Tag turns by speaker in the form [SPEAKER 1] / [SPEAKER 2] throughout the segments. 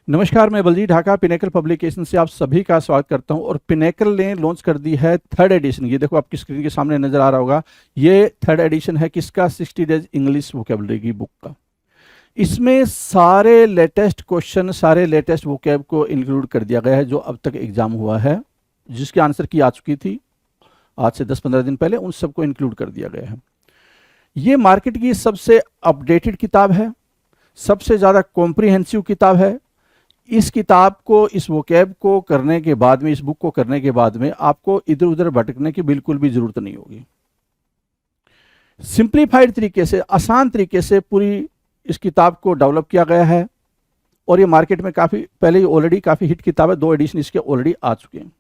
[SPEAKER 1] नमस्कार, मैं Baljeet Dhaka pinnacle publication से आप सभी का स्वागत करता हूं। और पिनेकल ने लॉन्च कर दी है थर्ड एडिशन। ये देखो आपकी स्क्रीन के सामने नजर आ रहा होगा। ये थर्ड एडिशन है किसका? 60 डेज इंग्लिश वोकेबलरी की बुक का। इसमें सारे लेटेस्ट क्वेश्चन, सारे लेटेस्ट वोकेब को इंक्लूड कर दिया गया है जो अब तक एग्जाम हुआ है, जिसकी आंसर की आ चुकी थी आज से 10-15 दिन पहले, उन सबको इंक्लूड कर दिया गया है। ये मार्केट की सबसे अपडेटेड किताब है, सबसे ज़्यादा कॉम्प्रिहेंसिव किताब है। इस किताब को, इस वोकैब को करने के बाद में, इस बुक को करने के बाद में आपको इधर उधर भटकने की बिल्कुल भी जरूरत नहीं होगी। सिंप्लीफाइड तरीके से, आसान तरीके से पूरी इस किताब को डेवलप किया गया है। और ये मार्केट में काफ़ी पहले ही ऑलरेडी काफ़ी हिट किताब है, 2 एडिशन इसके ऑलरेडी आ चुके हैं।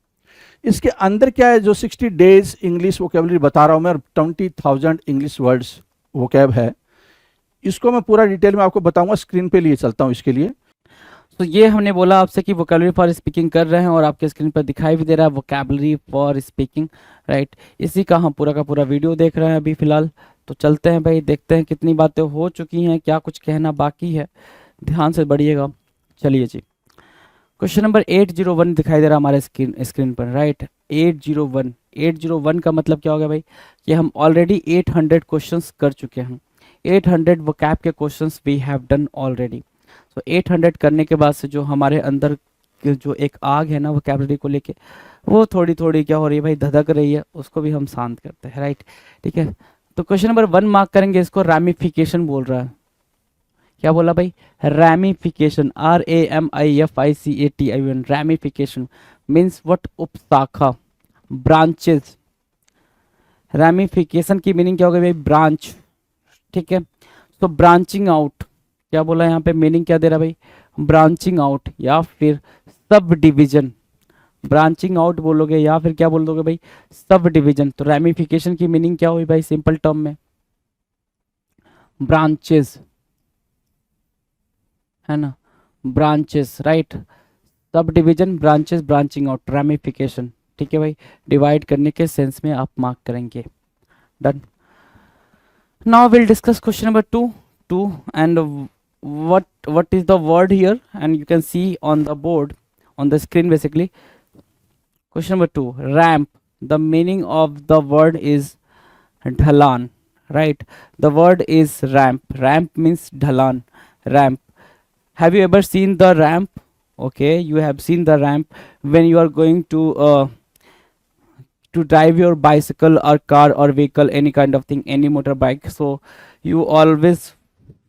[SPEAKER 1] इसके अंदर क्या है, जो 60 डेज इंग्लिश वोकेबलरी बता रहा हूं मैं, और 20,000 इंग्लिश वर्ड्स वोकैब है, इसको मैं पूरा डिटेल में आपको बताऊंगा। स्क्रीन पे लिए चलता हूं इसके लिए।
[SPEAKER 2] तो ये हमने बोला आपसे कि वोकैबलरी फॉर स्पीकिंग कर रहे हैं और आपके स्क्रीन पर दिखाई भी दे रहा है वोकैबलरी फॉर स्पीकिंग, राइट। इसी का हम पूरा का पूरा वीडियो देख रहे हैं अभी फिलहाल। तो चलते हैं भाई, देखते हैं कितनी बातें हो चुकी हैं, क्या कुछ कहना बाकी है। ध्यान से बढ़िएगा। चलिए जी, क्वेश्चन नंबर 801 दिखाई दे रहा है हमारे स्क्रीन पर, राइट। 801 का मतलब क्या हो गया भाई कि हम ऑलरेडी 800 क्वेश्चंस कर चुके हैं। 800 वोकैब के questions we have done already. तो 800 करने के बाद से जो हमारे अंदर की जो एक आग है ना वोकैबलरी को लेके, वो थोड़ी थोड़ी क्या हो रही है भाई, धधक रही है, उसको भी हम शांत करते हैं, राइट। ठीक है, तो क्वेश्चन नंबर 1 मार्क करेंगे। इसको रैमिफिकेशन बोल रहा है। क्या बोला भाई? Ramification, RAMIFICATION। Ramification means what? उपशाखा, ब्रांचेस। रैमिफिकेशन की मीनिंग क्या हो गई भाई? ब्रांच। ठीक है, तो ब्रांचिंग आउट, क्या बोला यहाँ पे? मीनिंग क्या दे रहा भाई? ब्रांचिंग आउट या फिर सब डिवीजन। ब्रांचिंग आउट बोलोगे या फिर क्या बोल दोगे भाई? Sub division. तो रैमिफिकेशन की मीनिंग क्या हुई भाई सिंपल टर्म में? ब्रांचेस, है ना, branches, right. Subdivision, branches, branching out, ramification. ठीक है भाई, डिवाइड करने के सेंस में आप मार्क करेंगे। Done. Now will discuss question number 2 and what is the word here, and you can see on the board, on the screen basically. Question number 2, ramp. The meaning of the word is ढलान, right? The word is ramp. Ramp means ढलान, ramp. Have you ever seen the ramp? Okay, you have seen the ramp when you are going to drive your bicycle or car or vehicle, any kind of thing, any motorbike. So you always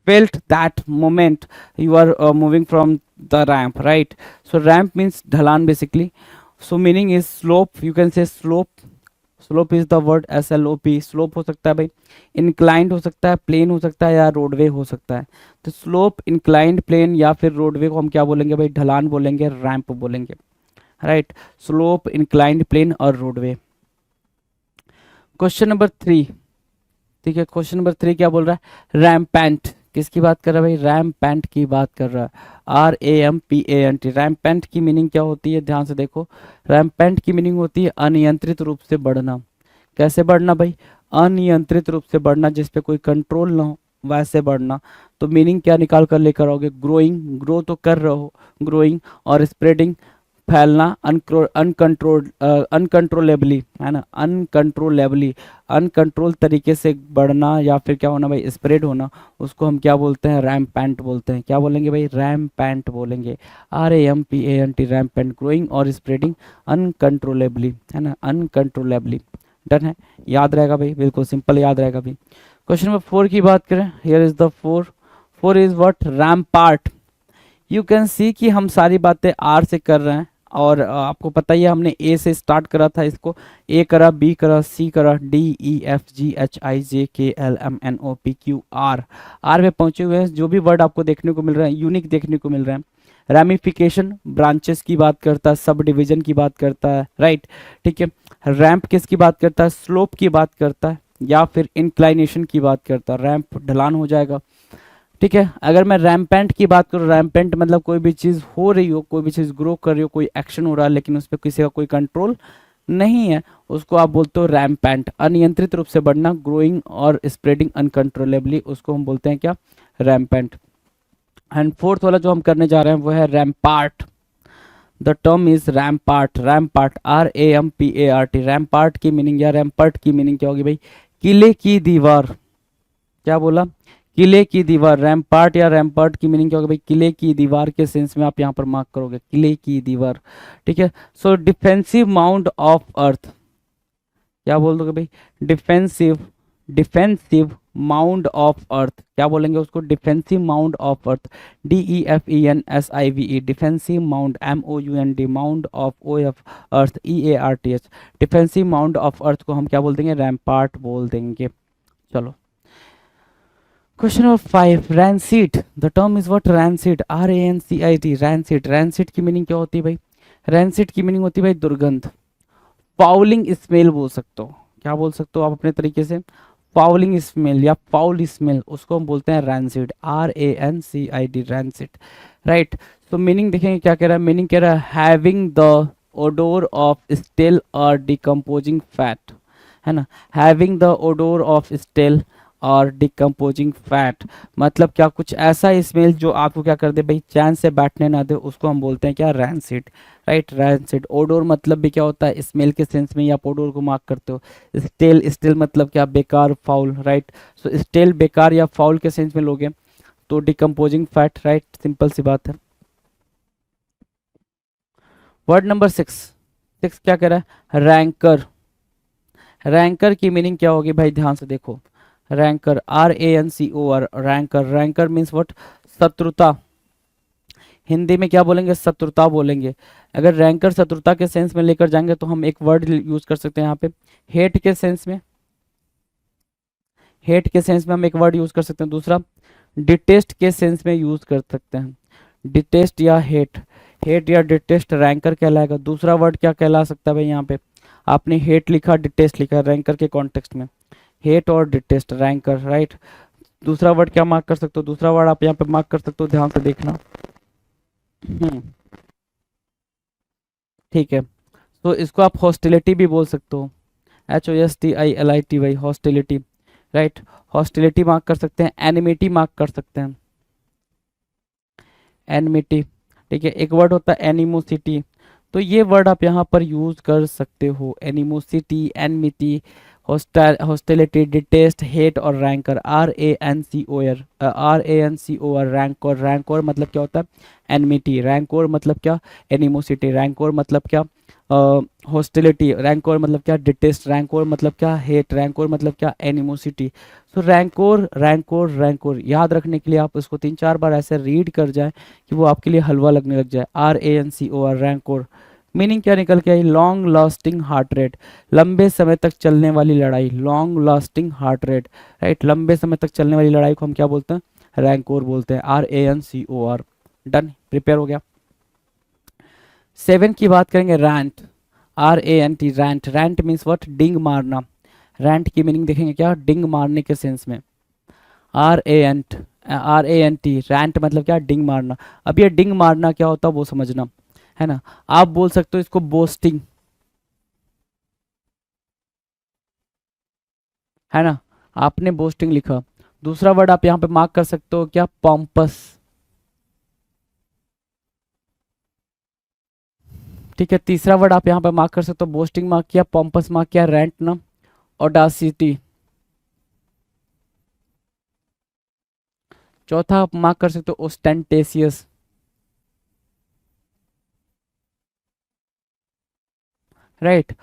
[SPEAKER 2] felt that moment you are moving from the ramp, right? So ramp means ढलान basically. So meaning is slope, you can say slope. Slope is the word, SLOP। Slope हो सकता है भाई, inclined हो सकता है, plane हो सकता है, या रोडवे हो सकता है। तो स्लोप, इंक्लाइंड, प्लेन या फिर रोडवे को हम क्या बोलेंगे भाई? ढलान बोलेंगे, रैंप बोलेंगे, राइट। स्लोप, इंक्लाइंड, प्लेन और रोडवे। क्वेश्चन नंबर 3, ठीक है, क्वेश्चन नंबर 3 क्या बोल रहा है? रैम्पेंट। किसकी बात कर रहा है भाई? रैम्पेंट की बात कर रहा है, RAMPANT। रैम्पेंट की मीनिंग क्या होती है? ध्यान से देखो, रैम्पेंट की मीनिंग होती है अनियंत्रित रूप से बढ़ना। कैसे बढ़ना भाई? अनियंत्रित रूप से बढ़ना, जिस पे कोई कंट्रोल ना हो, वैसे बढ़ना। तो मीनिंग क्या निकाल कर लेकर आओगे? ग्रोइंग, ग्रो तो कर रहे हो, ग्रोइंग, और स्प्रेडिंग, फैलना, अनकंट्रोलेबली, है ना, अनकंट्रोलेबली, अनकंट्रोल तरीके से बढ़ना या फिर क्या होना भाई? स्प्रेड होना। उसको हम क्या बोलते हैं? रैम्पेंट बोलते हैं। क्या बोलेंगे भाई? रैम्पेंट बोलेंगे, RAMPANT, रैम्पेंट, ग्रोइंग और स्प्रेडिंग अनकंट्रोलेबली, है ना, अनकंट्रोलेबली। डन है, याद रहेगा भाई, बिल्कुल सिंपल याद रहेगा भाई। क्वेश्चन नंबर 4 की बात करें, here is the 4 is what? Rampart. You can सी कि हम सारी बातें आर से कर रहे हैं, और आपको पता ही है हमने ए से स्टार्ट करा था इसको। ए करा, बी करा, सी करा, DEFGHIJKLMNOPQR, आर में पहुंचे हुए हैं। जो भी वर्ड आपको देखने को मिल रहे हैं, यूनिक देखने को मिल रहे हैं। रैमिफिकेशन ब्रांचेस की बात करता है, सब डिवीजन की बात करता है, राइट। ठीक है, रैम्प किसकी बात करता है? स्लोप की बात करता है, या फिर इंक्लाइनेशन की बात करता है। रैम्प ढलान हो जाएगा। ठीक है, अगर मैं रैम्पेंट की बात करूँ, रैम्पेंट मतलब कोई भी चीज़ हो रही हो, कोई भी चीज़ ग्रो कर रही हो, कोई एक्शन हो रहा है लेकिन उस पर किसी का कोई कंट्रोल नहीं है, उसको आप बोलते हो रैम्पेंट। अनियंत्रित रूप से बढ़ना, ग्रोइंग और स्प्रेडिंग अनकंट्रोलेबली, उसको हम बोलते हैं क्या? रैम्पेंट। एंड फोर्थ वाला जो हम करने जा रहे हैं वो है rampart. The term is rampart, rampart RAMPART। Rampart की मीनिंग या रैम्पर्ट की मीनिंग क्या होगी भाई? किले की दीवार। क्या बोला? किले की दीवार। रैम्पार्ट या रैम्पर्ट की मीनिंग क्या होगी भाई? किले की दीवार के सेंस में आप यहाँ पर मार्क करोगे, किले की दीवार। ठीक है। सो डिफेंसिव माउंट ऑफ अर्थ, क्या बोल दोगे भाई? Defensive, defensive mound of earth. क्या बोलेंगे उसको? Defensive mound of earth. DEFENSIVE, defensive mound, MOUND, mound of OF earth, EARTH। Defensive mound of earth को हम क्या बोल देंगे? रैम्पार्ट बोल देंगे। चलो question number 5, rancid. The term is what? Rancid, RANCID, rancid. Rancid की मीनिंग क्या होती है भाई? रैंसिड की मीनिंग होती है भाई दुर्गंध, फाउलिंग स्मेल बोल सकते हो। क्या बोल सकते हो आप अपने तरीके से? फाउलिंग स्मेल या फाउल स्मेल, उसको हम बोलते हैं रैंसिड, RANCID, रैंसिड। राइट। तो मीनिंग देखेंगे क्या कह रहा है? मीनिंग कह रहा है having the odour of stale और डिकम्पोजिंग फैट, है ना? Having the odour of stale और डिकम्पोजिंग फैट मतलब क्या? कुछ ऐसा स्मेल जो आपको क्या कर दे भाई? चैन से बैठने ना दे, उसको हम बोलते हैं क्या? रैंसिड। Right, rancid. ओडोर मतलब भी क्या होता है? स्मेल के सेंस में ही आप ओडोर को मार्क करते हो। स्टेल, स्टेल मतलब क्या? बेकार, फाउल। राइट। सो स्टेल बेकार या फाउल के सेंस में लोगे तो डिकम्पोजिंग फैट। राइट, सिंपल सी बात है। वर्ड नंबर 6, 6 क्या कह रहा है? रैंकर। रैंकर की मीनिंग क्या होगी भाई? ध्यान से देखो। Ranker, RANCOR, ranker. Ranker means what? शत्रुता। हिंदी में क्या बोलेंगे? शत्रुता बोलेंगे। अगर रैंकर शत्रुता के सेंस में लेकर जाएंगे तो हम एक वर्ड यूज कर सकते हैं यहाँ पे, हेट के सेंस में। हेट के सेंस में हम एक वर्ड यूज कर सकते हैं। दूसरा, डिटेस्ट के सेंस में यूज कर सकते हैं, डिटेस्ट या हेट। हेट या डिटेस्ट रैंकर कहलाएगा। दूसरा वर्ड क्या कहला सकता है भाई? यहाँ पे आपने हेट लिखा, डिटेस्ट लिखा, रैंकर के कॉन्टेक्स्ट में हेट और डिटेस्ट, रैंकर। राइट। दूसरा वर्ड क्या मार्क कर सकते हो? दूसरा वर्ड आप यहाँ पे मार्क कर सकते हो, ध्यान से देखना। ठीक है। तो इसको आप हॉस्टिलिटी भी बोल सकते हो, HOSTILITY, hostility. Right, hostility mark कर सकते हैं, एनिमिटी मार्क कर सकते हैं, एनिमिटी। ठीक है। एक वर्ड होता है एनिमोसिटी, तो ये वर्ड आप यहाँ पर यूज कर सकते हो, animosity, enmity, hostility, detest, hate और रैंकर, RANCOR, RANCOR, रैंकोर। रैंकोर मतलब क्या होता है? एनमिटी। रैंकोर मतलब क्या? एनिमोसिटी। रैंकोर मतलब क्या? हॉस्टिलिटी। रैंकोर मतलब क्या? डिटेस्ट। रैंकोर मतलब क्या? हेट। रैंकोर मतलब क्या? एनिमोसिटी। सो रैंकोर, रैंकोर, रैंकोर याद रखने के लिए आप इसको 3-4 बार ऐसे रीड कर जाए कि वो आपके लिए हलवा लगने लग जाए। RANCOR, रैंकोर। मीनिंग क्या निकल के आई? लॉन्ग लास्टिंग हार्ट रेट, लंबे समय तक चलने वाली लड़ाई, long lasting heart rate. Right, लंबे समय तक चलने वाली लड़ाई को हम क्या बोलते हैं? रैंकोर बोलते हैं, RANCOR। डन, प्रिपेयर हो गया। 7 की बात करेंगे, rant, RANT, rant. Rant means what? डिंग मारना। रैंट की मीनिंग देखेंगे क्या? डिंग मारने के सेंस में, RANT, रैंट मतलब क्या? डिंग मारना। अब ये डिंग मारना क्या होता है वो समझना, है ना? आप बोल सकते हो इसको बोस्टिंग, है ना? आपने बोस्टिंग लिखा। दूसरा वर्ड आप यहाँ पे मार्क कर सकते हो क्या? पॉम्पस। ठीक है। तीसरा वर्ड आप यहाँ पे मार्क कर सकते हो, बोस्टिंग मार्क किया, पॉम्पस मार्क किया, रेंट ना, ऑडासिटी। चौथा आप मार्क कर सकते हो ओस्टेंटेसियस। राइट।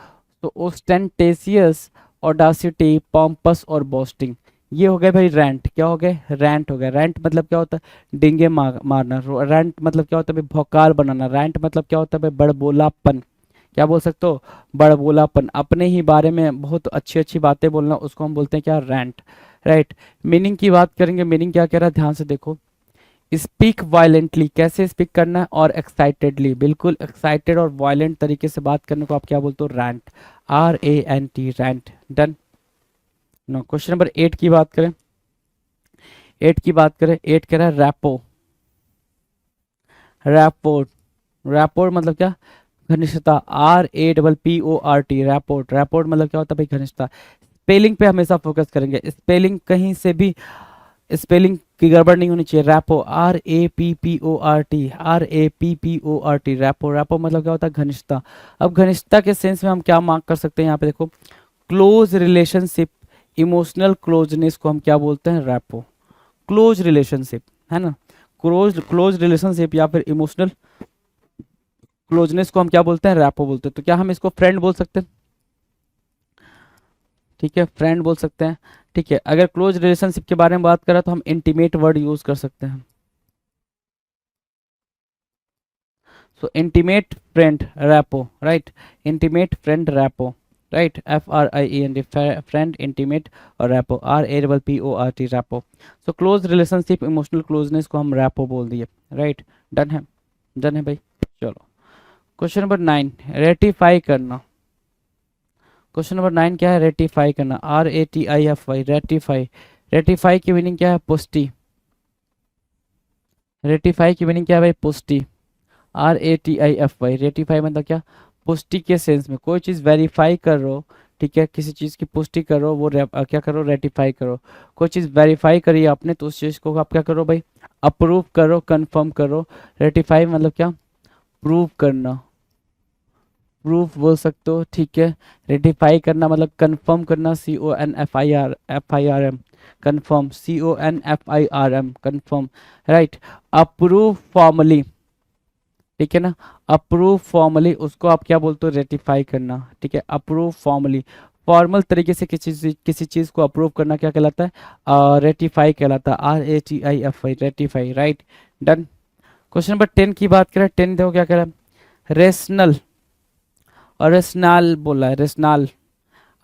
[SPEAKER 2] तो ओस्टेंटेसियस, ऑडासिटी, पॉम्पस और बोस्टिंग, ये हो गए भाई रैंट। क्या हो गए? रैंट हो गया। रैंट मतलब क्या होता है? डिंगे मारना। रैंट मतलब क्या होता है भाई? भौकाल बनाना। रैंट मतलब क्या होता है भाई? बड़बोलापन। क्या बोल सकते हो? बड़बोलापन, अपने ही बारे में बहुत अच्छी अच्छी बातें बोलना, उसको हम बोलते हैं क्या? रैंट। राइट। मीनिंग की बात करेंगे, मीनिंग क्या कह रहा है? ध्यान से देखो। स्पीक वायलेंटली, कैसे स्पीक करना है? और एक्साइटेडली, बिल्कुल एक्साइटेड और वायलेंट तरीके से बात करने को आप क्या बोलते हो? Rant, RANT, rant. Done. No, question number 8 की बात करें, 8 की बात करें, 8 कह रहा है रैपो। रैपोर्ट, रैपोर्ट मतलब क्या? घनिष्ठता, RAPPORT, रैपोर्ट। रैपोर्ट मतलब क्या होता है भाई? घनिष्ठता। स्पेलिंग पे हमेशा फोकस करेंगे, स्पेलिंग कहीं से भी स्पेलिंग की गड़बड़ नहीं होनी चाहिए। Rapport, RAPPORT, RAPPORT, rapport. Rapport मतलब क्या होता है? घनिष्ठता। अब घनिष्ठता के सेंस में हम क्या मार्क कर सकते हैं? यहाँ पे देखो, क्लोज रिलेशनशिप, इमोशनल क्लोजनेस को हम क्या बोलते हैं? रैपो। क्लोज रिलेशनशिप, है ना, क्लोज क्लोज रिलेशनशिप या फिर इमोशनल क्लोजनेस को हम क्या बोलते हैं? रैपो बोलते हैं। तो क्या हम इसको फ्रेंड बोल सकते हैं? ठीक है, फ्रेंड बोल सकते हैं। ठीक है, अगर क्लोज रिलेशनशिप के बारे में बात करें तो हम इंटीमेट वर्ड यूज कर सकते हैं। सो intimate friend rapport, right, intimate friend rapport, right, FRIEND, friend, intimate और rapport, RAPPORT, rapport. So close relationship, emotional closeness को हम रैपो बोल दिए, राइट। डन है, डन है भाई। चलो, क्वेश्चन नंबर 9, रेटिफाई करना। क्वेश्चन नंबर 9 क्या है? रेटिफाई करना, RATIFY, रेटिफाई। रेटिफाई की मीनिंग क्या है? पुष्टि। रेटिफाई की मीनिंग क्या है भाई? पुष्टि। RATIFY, रेटिफाई मतलब क्या? पुष्टि के सेंस में कोई चीज़ वेरीफाई कर रहे हो, ठीक है, किसी चीज़ की पुष्टि करो, वो क्या करो? रेटिफाई करो। कोई चीज़ वेरीफाई करी आपने तो उस चीज़ को आप क्या करो भाई? अप्रूव करो, कंफर्म करो। रेटिफाई मतलब क्या? प्रूव करना, प्रूफ बोल सकते हो, ठीक है। रेटिफाई करना मतलब कंफर्म करना, CONFIRM, confirm, CONFIRM, confirm, right. Approve formally, ठीक है ना, अप्रूव फॉर्मली उसको आप क्या बोलते हो? रेटिफाई करना, ठीक है। अप्रूव फॉर्मली, फॉर्मल तरीके से किसी चीज़ को अप्रूव करना क्या कहलाता है? रेटिफाई कहलाता है, RATIFY, ratify, right. Done. Question number 10 की बात करें, 10 देखो क्या कह रहा है? रेशनल और रेशनाल बोला है, रेशनाल,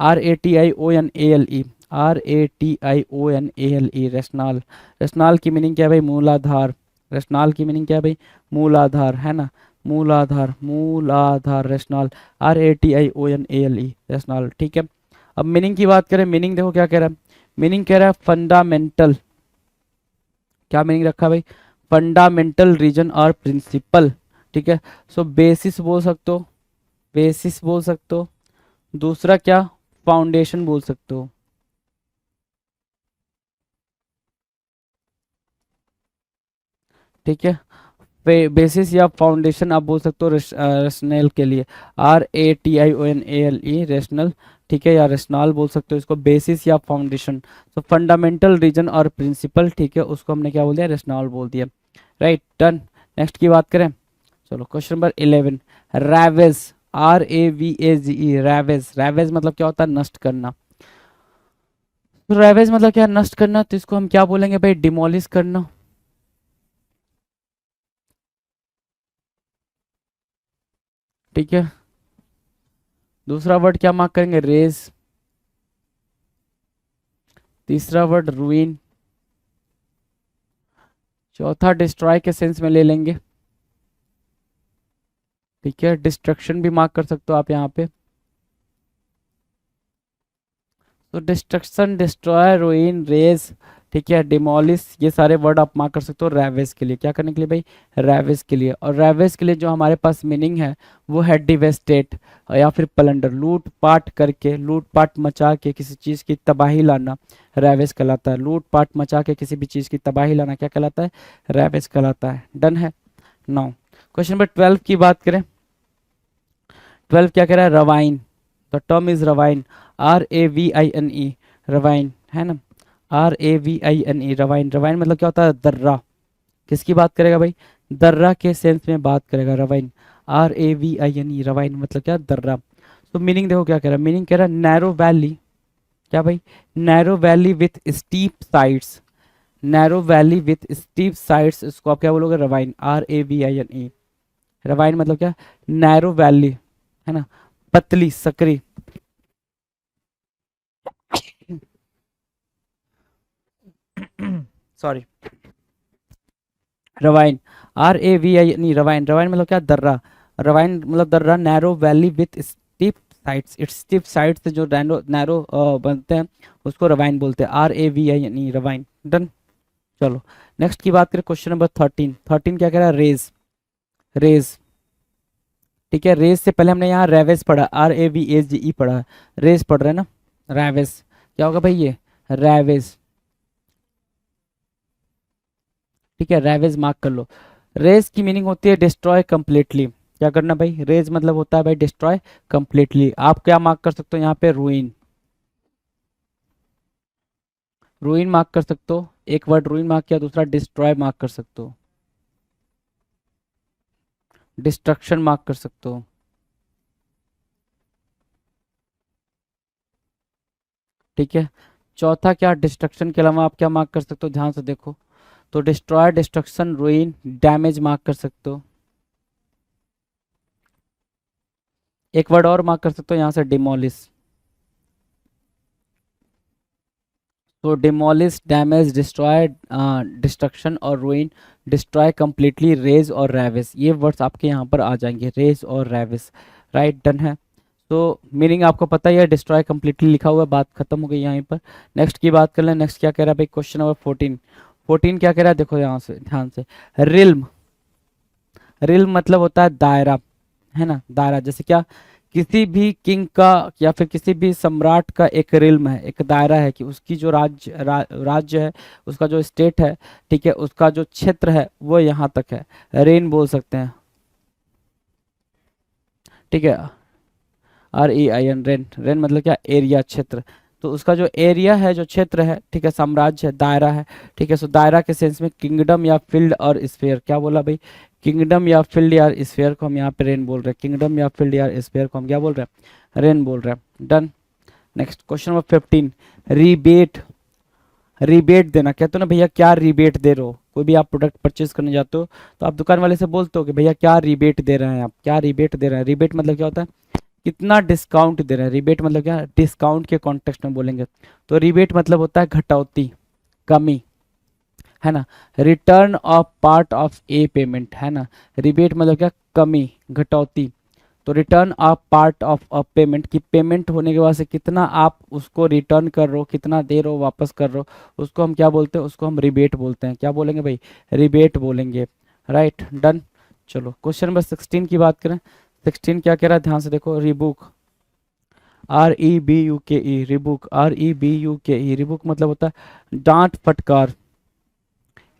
[SPEAKER 2] RATIONALE, RATIONALE, रेशनाल। रेशनाल की मीनिंग क्या है भाई? मूलाधार। रेशनाल की मीनिंग क्या है भाई? मूलाधार, है ना, मूलाधार, मूलाधार, रेशनाल, RATIONALE, रेशनाल, ठीक है। अब मीनिंग की बात करें, मीनिंग देखो क्या कह रहा है? मीनिंग कह रहा है फंडामेंटल। क्या मीनिंग रखा है भाई? फंडामेंटल रीजन और प्रिंसिपल, ठीक है। सो बेसिस बोल सकते हो, बेसिस बोल सकते हो। दूसरा क्या? फाउंडेशन बोल सकते हो, ठीक है। बेसिस या फाउंडेशन आप बोल सकते हो रेशनल के लिए, RATIONALE, रेशनल, ठीक है, या रेशनल बोल सकते हो इसको, बेसिस या फाउंडेशन। तो फंडामेंटल रीजन और प्रिंसिपल, ठीक है, उसको हमने क्या बोल दिया? रेशनल बोल दिया, राइट। डन। नेक्स्ट की बात करें, चलो question number 11, ravages, RAVAGE, ravages. Ravages मतलब क्या होता है? नष्ट करना। तो रैवेज मतलब क्या? नष्ट करना। तो इसको हम क्या बोलेंगे भाई? डिमोलिश करना, ठीक है। दूसरा वर्ड क्या मार्क करेंगे? रेज। तीसरा वर्ड रूइन। चौथा डिस्ट्रॉय के सेंस में ले लेंगे, ठीक है। डिस्ट्रक्शन भी मार्क कर सकते हो आप यहाँ पे। तो डिस्ट्रक्शन, डिस्ट्रॉय, रूइन, रेज, ठीक है, डिमोलिश, ये सारे वर्ड आप मार्क कर सकते हो रैवेज के लिए। क्या करने के लिए भाई? रैवेज के लिए। और रैवेज के लिए जो हमारे पास मीनिंग है वो है डिवेस्टेट या फिर प्लंडर, लूट पाट करके, लूट पाट मचा के किसी चीज़ की तबाही लाना, रैवेज कहलाता है। लूट पाट मचा के किसी भी चीज़ की तबाही लाना क्या कहलाता है? रैवेज कहलाता है। डन है। नाउ क्वेश्चन नंबर 12 की बात करें, 12 क्या कह रहा है? Ravine. The term is ravine, RAVINE, ravine, है ना, RAVINE, रवाइन। रवाइन मतलब क्या होता है? दर्रा। किसकी बात करेगा भाई? दर्रा के सेंस में बात करेगा, रवाइन, RAVINE, रवाइन मतलब क्या? दर्रा। तो मीनिंग देखो क्या कह रहा है? मीनिंग कह रहा है नैरो वैली। क्या भाई? Narrow valley with steep sides, narrow valley with steep sides, इसको आप क्या बोलोगे? रवाइन, RAVINE, रवाइन मतलब क्या? नैरो वैली, है ना, पतली सकरी, sorry, ravine, RAVINE, ravine. Ravine मतलब क्या? दर्रा। रवाइन मतलब दर्रा, narrow valley with steep sides, it's steep sides से जो नैरो नैरो बनते हैं उसको रवाइन बोलते हैं, RAVINE, रवाइन। डन। चलो नेक्स्ट की बात करें, क्वेश्चन नंबर 13। 13 क्या कह रहा है? रेज। रेज, ठीक है। रेज से पहले हमने यहाँ रेवेज पढ़ा, RAVAGE पढ़ा है, रेज पढ़ रहे हैं ना, रैवेज। क्या होगा भाई? ये रैवेज, ठीक है, रैवेज मार्क कर लो। रेज की मीनिंग होती है डिस्ट्रॉय कंप्लीटली। क्या करना भाई, रेज मतलब होता है भाई डिस्ट्रॉय कंप्लीटली। आप क्या मार्क कर सकते हो यहाँ पे, रूइन, रूइन मार्क कर सकते हो। एक वर्ड रूइन मार्क किया, दूसरा डिस्ट्रॉय मार्क कर सकते हो, डिस्ट्रक्शन मार्क कर सकते हो। ठीक है, चौथा क्या, डिस्ट्रक्शन के अलावा आप क्या मार्क कर सकते हो, ध्यान से देखो। तो डिस्ट्रॉय, डिस्ट्रक्शन, रूइन, डैमेज मार्क कर सकते हो। एक वर्ड और मार्क कर सकते हो यहाँ से, डिमोलिश। तो डिमोलिश, डैमेज, डिस्ट्रॉय, डिस्ट्रक्शन और रूइन, डिस्ट्रॉय कंप्लीटली, रेज और रैविस, ये वर्ड्स आपके यहाँ पर आ जाएंगे, रेज और रैविस। राइट, डन है। तो मीनिंग आपको पता ही है, डिस्ट्रॉय कंप्लीटली लिखा हुआ है, बात खत्म हो गई यहाँ पर। नेक्स्ट की बात कर लें। नेक्स्ट क्या कह रहा है भाई, क्वेश्चन नंबर 14। 14 क्या कह रहा है, देखो यहाँ से ध्यान से। रिल्म, रिल्म मतलब होता है दायरा, है ना, दायरा। जैसे क्या, किसी भी किंग का या फिर किसी भी सम्राट का एक रिल्म है, एक दायरा है कि उसकी जो राज्य है, उसका जो स्टेट है, ठीक है, उसका जो क्षेत्र है वो यहाँ तक है, रेन बोल सकते हैं। ठीक है, REIN, रेन, रेन मतलब क्या, एरिया, क्षेत्र। तो उसका जो एरिया है, जो क्षेत्र है, ठीक है, साम्राज्य है, दायरा है। ठीक है, सो दायरा के सेंस में किंगडम या फील्ड और स्फीयर, क्या बोला भाई, किंगडम या फील्ड या स्फीयर को हम यहाँ पे रेन बोल रहे हैं, किंगडम या फील्ड या स्फीयर को हम क्या बोल रहे हैं, रेन बोल रहे हैं। Done. Next question number 15। Rebate, rebate देना, कहते हो ना भैया क्या रिबेट दे रहे हो, कोई भी आप प्रोडक्ट परचेज करने जाते हो तो आप दुकान वाले से बोलते हो कि भैया क्या रिबेट दे रहे हैं आप, क्या रिबेट दे रहे हैं। रिबेट मतलब क्या होता है, कितना डिस्काउंट दे रहे हैं। रिबेट मतलब क्या, डिस्काउंट के कॉन्टेक्स्ट में बोलेंगे तो रिबेट मतलब होता है घटौती, कमी, है ना। Return of part of A payment, है ना। रिबेट मतलब क्या, कमी, घटौती। तो return of part of a payment, की पेमेंट होने के बाद से कितना आप उसको रिटर्न कर रहे हो, कितना दे रहे हो, वापस कर रहे हो, उसको हम क्या बोलते हैं, उसको हम रिबेट बोलते हैं। क्या बोलेंगे भाई, रिबेट बोलेंगे। Right, done. चलो क्वेश्चन नंबर 16 की बात करें। 16 क्या कह रहा है, ध्यान से देखो। Reebok, REBUKE, Reebok, REBUKE, Reebok मतलब होता है डांट फटकार।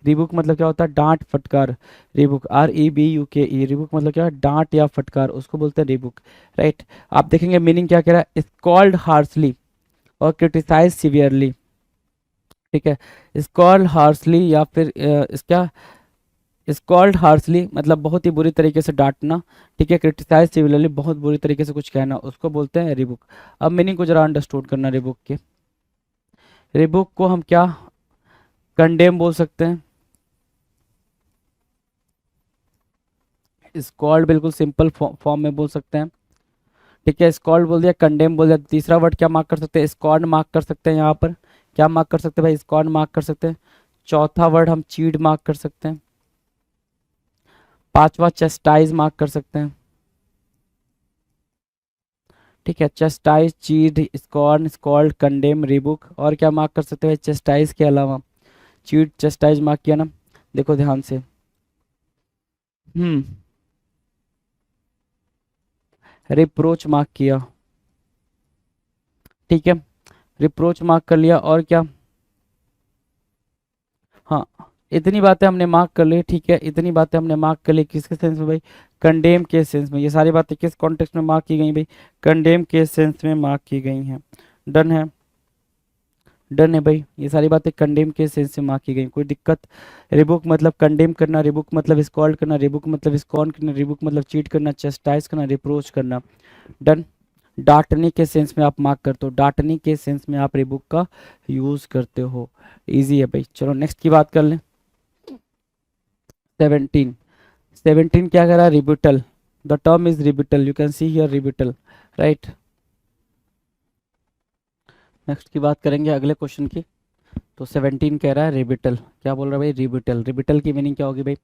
[SPEAKER 2] रिबुक मतलब क्या होता है, डांट फटकार। रिबुक, REBUKE, रिबुक मतलब क्या है, डांट या फटकार, उसको बोलते हैं रिबुक। राइट, आप देखेंगे मीनिंग क्या कह रहा है, स्कॉल्ड हार्सली और क्रिटिसाइज सिवियरली। ठीक है, स्कॉल्ड हार्सली या फिर इसका, स्कॉल्ड हार्सली मतलब बहुत ही बुरी तरीके से डांटना। ठीक है, क्रिटिसाइज सिवियरली बहुत बुरी तरीके से कुछ कहना, उसको बोलते हैं रिबुक। अब मीनिंग को जरा अंडरस्टूड करना रिबुक के। रिबुक को हम क्या, कंडेम बोल सकते हैं। स्कॉल्ड बिल्कुल सिंपल फॉर्म में बोल सकते हैं। ठीक है, स्कॉल्ड बोल दिया, कंडेम बोल दिया। तीसरा वर्ड क्या मार्क कर सकते हैं, स्कॉर्न मार्क कर सकते हैं। यहाँ पर क्या मार्क कर सकते हैं भाई, स्कॉर्न मार्क कर सकते हैं। चौथा वर्ड हम चीड मार्क कर सकते हैं। पांचवा चेस्टाइज मार्क कर सकते हैं। ठीक है, चेस्टाइज, चीड, स्कॉर्न, स्कॉल्ड, कंडेम, रिबुक। और क्या मार्क कर सकते हैं चेस्टाइज के अलावा, चीड, चेस्टाइज मार्क किया ना, देखो ध्यान से। हम्म, रिप्रोच मार्क किया। ठीक है, रिप्रोच मार्क कर लिया। और क्या, हाँ, इतनी बातें हमने मार्क कर ली। ठीक है, इतनी बातें हमने मार्क कर ली, किसके सेंस में भाई, कंडेम के सेंस में। ये सारी बातें किस कॉन्टेक्स्ट में मार्क की गई भाई, कंडेम के सेंस में मार्क की गई हैं। डन है, डन है भाई, ये सारी बातें कंडेम के सेंस में मार्क की गई, कोई दिक्कत। रिबुक मतलब कंडेम करना, रिबुक मतलब स्कॉल्ड करना, रिबुक मतलब स्कॉन करना, रिबुक मतलब चीट करना, चेस्टाइज करना, रिप्रोच करना। डन। डांटने के सेंस में आप मार्क करते हो, डांटने के सेंस में आप रिबुक का यूज करते हो। इजी है भाई। चलो नेक्स्ट की बात कर लें। 17, 17 क्या कह रहा है, rebuttal. The term is rebuttal, you can see here rebuttal. Right, next की बात करेंगे अगले क्वेश्चन की। तो 17 कह रहा है रिबिटल, क्या बोल रहा है भाई, रिबिटल। रिबिटल की मीनिंग क्या होगी भाई,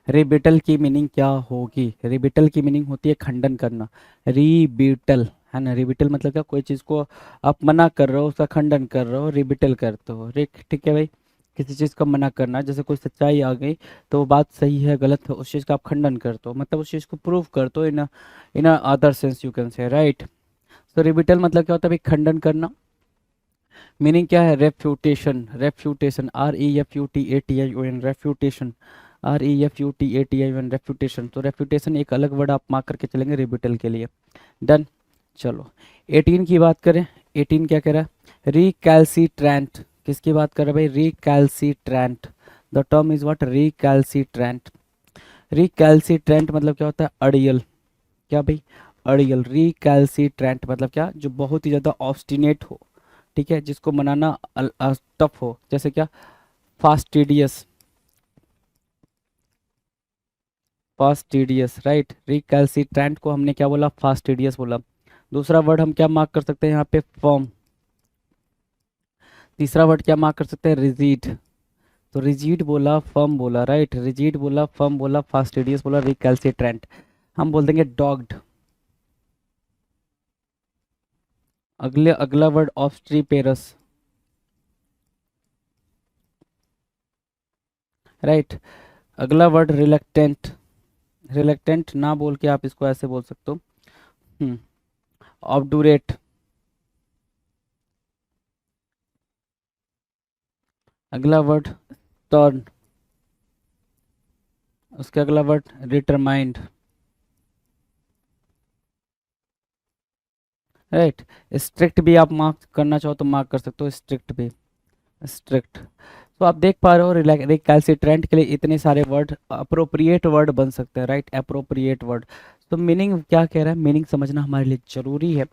[SPEAKER 2] रिबिटल की मीनिंग क्या होगी, रिबिटल की मीनिंग होती है खंडन करना। रिबिटल, है ना। रिबिटल मतलब क्या, कोई चीज़ को आप मना कर रहे हो, उसका खंडन कर रहे हो, रिबिटल करते हो। ठीक है भाई, किसी चीज़ का मना करना, जैसे कोई सच्चाई आ गई तो वो बात सही है गलत है, उस चीज़ का आप खंडन करते हो, मतलब उस चीज़ को प्रूव करते हो in other sense, you can say. Right, तो रिबिटल मतलब क्या होता है भाई, खंडन करना, मीनिंग क्या है? Refutation, refutation, REFUTATION, refutation, REFUTATION, refutation. तो रेफ्यूटेशन एक अलग वर्ड आप मार्क करके चलेंगे रिबिटल के लिए। डन। चलो 18 की बात करें। 18 क्या कह रहा है? रिकैल्सिट्रेंट। किसकी बात कर रहा है भाई? Recalcitrant. The term is what? Recalcitrant. Recalcitrant मतलब क्या होता है? अड़ियल। क्या भाई? अड़ियल। रिकैल्सिट्रेंट मतलब क्या? जो बहुत ही ज़्यादा ऑब्स्टिनेट हो, ठीक है, जिसको मनाना टफ हो। जैसे क्या? Fastidious, fastidious, right. रिकैल्सिट्रेंट को हमने क्या बोला? फास्टिडियस बोला। दूसरा वर्ड हम क्या मार्क कर सकते हैं यहाँ पे? फर्म। तीसरा वर्ड क्या मार्क कर सकते हैं? रिजिड। तो रिजिड बोला, फर्म बोला, राइट। रिजिड बोला, फर्म बोला, फास्टिडियस बोला, रिकैल्सिट्रेंट। हम बोल देंगे डॉग्ड। अगला वर्ड ऑब्स्ट्रीपेरस, राइट। अगला वर्ड रिलक्टेंट। रिलक्टेंट ना बोल के आप इसको ऐसे बोल सकते हो, ऑब्डूरेट। अगला वर्ड टर्न। उसके अगला वर्ड डिटरमाइंड, राइट। स्ट्रिक्ट भी आप मार्क करना चाहो तो मार्क कर सकते हो, स्ट्रिक्ट भी, स्ट्रिक्ट। तो आप देख पा रहे हो रिकैल्सिट्रेंट के लिए इतने सारे वर्ड, अप्रोप्रिएट वर्ड बन सकते हैं, राइट। Appropriate word. तो मीनिंग क्या कह रहा है? मीनिंग समझना हमारे लिए जरूरी है।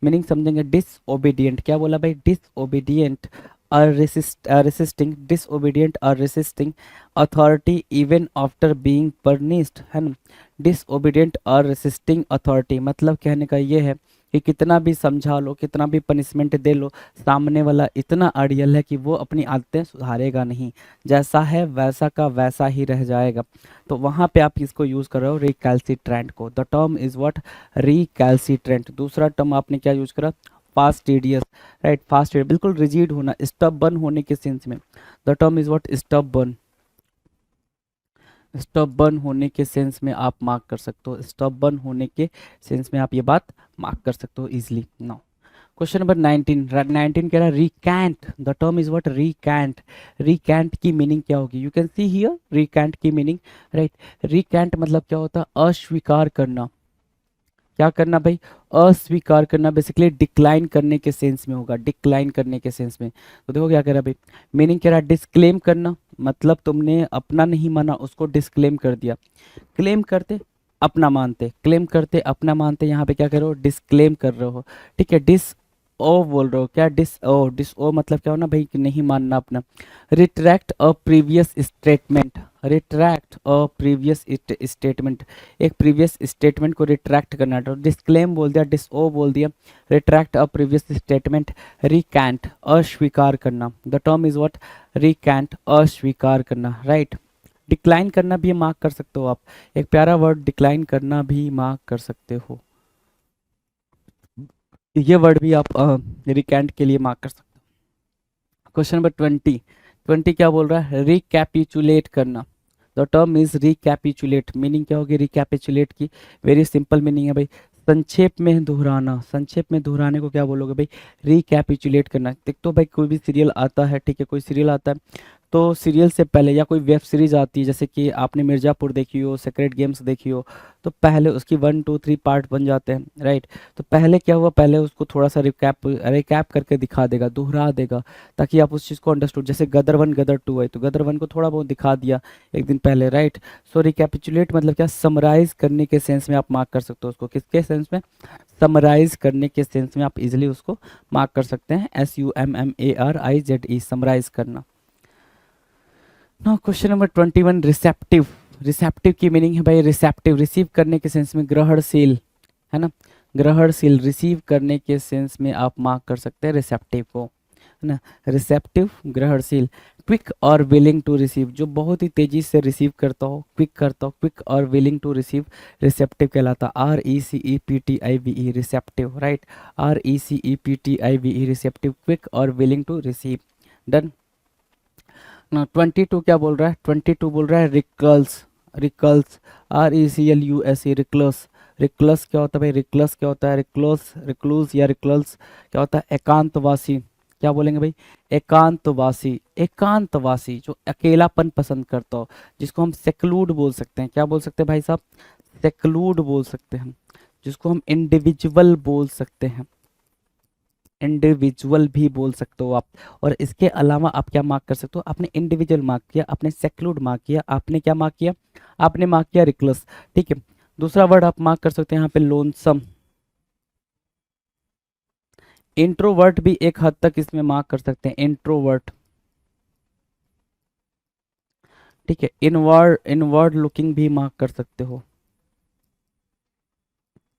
[SPEAKER 2] मीनिंग समझेंगे। डिसओबीडियंट, क्या बोला भाई? Disobedient, resisting, disobedient or resisting authority even after being punished, है ना। disobedient और resisting authority मतलब कहने का ये है कि कितना भी समझा लो, कितना भी पनिशमेंट दे लो, सामने वाला इतना अड़ियल है कि वो अपनी आदतें सुधारेगा नहीं, जैसा है वैसा का वैसा ही रह जाएगा। तो वहाँ पे आप इसको यूज़ कर रहे हो रिकैल्सिट्रेंट को। The term is what? Recalcitrant. दूसरा टर्म आपने क्या यूज करा? Fastidious, right. फास्टिडियस बिल्कुल रिजिड होना, स्टबर्न होने के सेंस में। The term is what? Stubborn. Stubborn होने के सेंस में आप मार्क कर सकते हो, स्टबर्न होने के सेंस में आप ये बात मार्क कर सकते हो इजिली। Now question number 19। 19 कह रहा है recant. The term is what? Recant. Recant की मीनिंग क्या होगी? You can see here recant की मीनिंग, राइट। रिकैंट मतलब क्या होता है? अस्वीकार करना। क्या करना भाई? अस्वीकार करना। बेसिकली डिक्लाइन करने के सेंस में होगा, डिक्लाइन करने के सेंस में। तो देखो क्या कह रहा है भाई? मीनिंग कह रहा है डिस्क्लेम करना, मतलब तुमने अपना नहीं माना, उसको डिस्क्लेम कर दिया। क्लेम करते अपना मानते, क्लेम करते अपना मानते, यहाँ पे क्या कर रहे हो? डिस्क्लेम कर रहे हो, ठीक है। डिस ओ बोल रहे हो, क्या? डिस ओ। डिस ओ मतलब क्या हो ना भाई? कि नहीं मानना अपना। Retract a previous statement. Retract a previous statement, एक प्रीवियस स्टेटमेंट को रिट्रैक्ट करना। तो डिस्क्लेम बोल दिया, डिस ओ बोल दिया, retract a previous statement. Recant, अस्वीकार करना। The term is what? Recant, अस्वीकार करना, राइट। डिक्लाइन करना भी मार्क कर सकते हो आप, एक प्यारा वर्ड डिक्लाइन करना भी मार्क कर सकते हो। ये वर्ड भी आप रिकैंट के लिए मार्क कर सकते हो। Question number 20। 20 क्या बोल रहा है? रिकैपिचुलेट करना। The term is recapitulate. Meaning क्या होगी रिकैपिचुलेट की? वेरी सिंपल मीनिंग है भाई, संक्षेप में दोहराना। संक्षेप में दोहराने को क्या बोलोगे भाई? रिकैपिचुलेट करना। देख तो भाई कोई भी सीरियल आता है, ठीक है, कोई सीरियल आता है तो सीरियल से पहले, या कोई वेब सीरीज आती है, जैसे कि आपने मिर्ज़ापुर देखी हो, सेक्रेट गेम्स देखी हो, तो पहले उसकी 1 2 3 पार्ट बन जाते हैं, राइट। तो पहले क्या हुआ? पहले उसको थोड़ा सा रिकैप रिकैप करके दिखा देगा, दोहरा देगा, ताकि आप उस चीज़ को अंडरस्टूड। जैसे गदर 1 गदर 2 है, तो गदर 1 को थोड़ा बहुत दिखा दिया एक दिन पहले, राइट। सो रिकैपिचुलेट मतलब क्या? समराइज करने के सेंस में आप मार्क कर सकते हो उसको। किसके सेंस में? समराइज करने के सेंस में आप इजिली उसको मार्क कर सकते हैं। SUMMARIZE, समराइज करना। Now question number 21। Receptive. Receptive की मीनिंग है भाई रिसेप्टिव, रिसीव करने के सेंस में, ग्रहणशील, है ना। ग्रहणशील, रिसीव करने के सेंस में आप मार्क कर सकते हैं रिसेप्टिव को, है ना। रिसेप्टिव, ग्रहणशील। क्विक और विलिंग टू रिसीव, जो बहुत ही तेजी से रिसीव करता हो, क्विक करता हो, क्विक और विलिंग टू रिसीव, रिसेप्टिव कहलाता। RECEPTIVE, receptive, right. RECEPTIVE, receptive, quick और विलिंग टू रिसीव। डन। ना 22 क्या बोल रहा है? 22 बोल रहा है रिकल्स। रिकल्स, RECLUSE, रिकल्स। रिकल्स क्या होता है भाई? रिकल्स क्या होता है? रिक्लोस, रिक्लूज या रिकल्स क्या होता है? एकांतवासी, क्या बोलेंगे भाई? एकांतवासी। एकांतवासी जो अकेलापन पसंद करता हो, जिसको हम सेक्लूड बोल सकते हैं। क्या बोल सकते हैं भाई साहब? सेक्लूड बोल सकते हैं, जिसको हम इंडिविजुअल बोल सकते हैं। इंडिविजुअल भी बोल सकते हो आप। और इसके अलावा आप क्या मार्क कर सकते हो? आपने इंडिविजुअल मार्क किया, आपने सेक्लूड मार्क किया, आपने क्या मार्क किया? आपने मार्क किया रिकलस। ठीक है, दूसरा वर्ड आप मार्क कर सकते हैं यहाँ पे लोनसम। इंट्रोवर्ट भी एक हद तक इसमें मार्क कर सकते हैं, इंट्रोवर्ट। ठीक है, इनवर्ड, इनवर्ड लुकिंग भी मार्क कर सकते हो,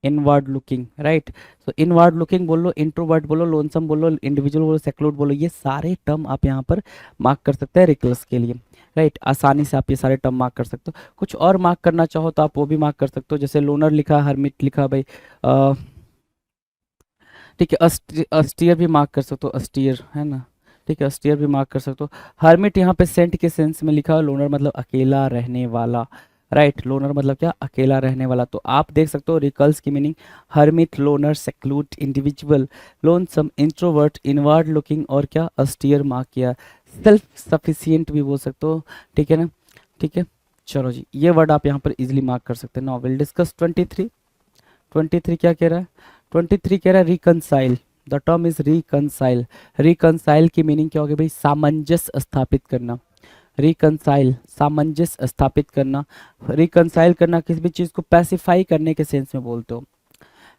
[SPEAKER 2] इनवर्ड लुकिंग, राइट। सो इनवर्ड लुकिंग बोल लो, इंट्रोवर्ट बोलो, लोनसम बोलो, इंडिविजुअल बोलो, सेक्लूड बोलो, ये सारे टर्म आप यहाँ पर मार्क कर सकते हैं रिकलस के लिए, राइट। आसानी से आप ये सारे टर्म मार्क कर सकते हो। कुछ और मार्क करना चाहो तो आप वो भी मार्क कर सकते हो, जैसे लोनर लिखा, हर्मिट लिखा भाई। ठीक है, अस्टियर भी मार्क कर सकते हो, अस्टियर है ना। ठीक है, अस्टियर भी मार्क कर सकते हो। हर्मिट यहाँ पे सेंट के सेंस में लिखा है, लोनर मतलब अकेला रहने वाला, राइट। लोनर मतलब क्या? अकेला रहने वाला। तो आप देख सकते हो रिकल्स की meaning, hermit, loner, seclude, individual, lonesome, introvert, inward looking और क्या? अस्टियर मार्क किया। सेल्फ सफिशिएंट भी बोल सकते हो, ठीक है ना। ठीक है, चलो जी, ये वर्ड आप यहाँ पर इजिली मार्क कर सकते हैं। Now will discuss 23। 23 क्या कह रहा है? 23 कह रहा है reconcile. The term is reconcile. Reconcile की मीनिंग क्या होगी भाई? सामंजस्य स्थापित करना। रिकनसाइल, सामंजस्य स्थापित करना। रिकनसाइल करना किसी भी चीज को पैसिफाई करने के सेंस में बोलते हो।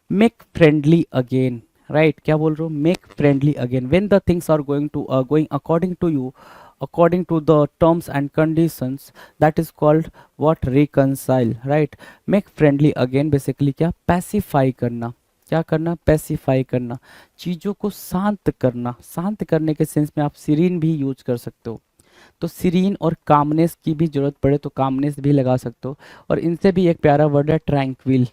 [SPEAKER 2] Make friendly again, right. क्या बोल रहे हो? Make friendly again when the things are going according to you, according to the terms and conditions, that is called what? Reconcile, right। make friendly again basically क्या? pacify करना। क्या करना? pacify करना, चीज़ों को शांत करना। शांत करने के सेंस में आप सीरीन भी यूज कर सकते हो। तो सीरीन और कामनेस की भी जरूरत पड़े तो कामनेस भी लगा सकते हो। और इनसे भी एक प्यारा वर्ड है ट्रैंक्विल।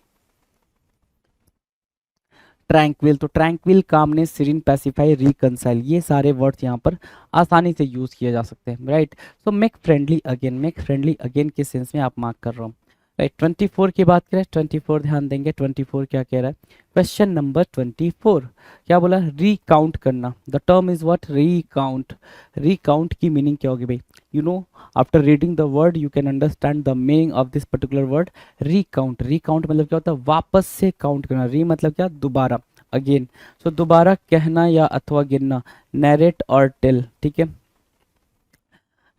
[SPEAKER 2] ट्रैंक्विल, तो tranquil, calmness, serene, pacify, reconcile, ये सारे वर्ड्स यहाँ पर आसानी से यूज किए जा सकते हैं, right. So make friendly again, make friendly again के सेंस में आप मार्क कर रहा हूँ, राइट। 24 की बात करें, 24 ध्यान देंगे। 24 क्या कह रहा है? क्वेश्चन नंबर 24 क्या बोला? रिकाउंट करना। The term is what? Recount. Recount की मीनिंग क्या होगी भाई? You know, after reading the word you can understand the meaning of this particular word recount. Recount मतलब क्या होता है? वापस से काउंट करना। री मतलब क्या? दोबारा, अगेन। सो दोबारा कहना या अथवा गिनना, नैरेट और टेल, ठीक है।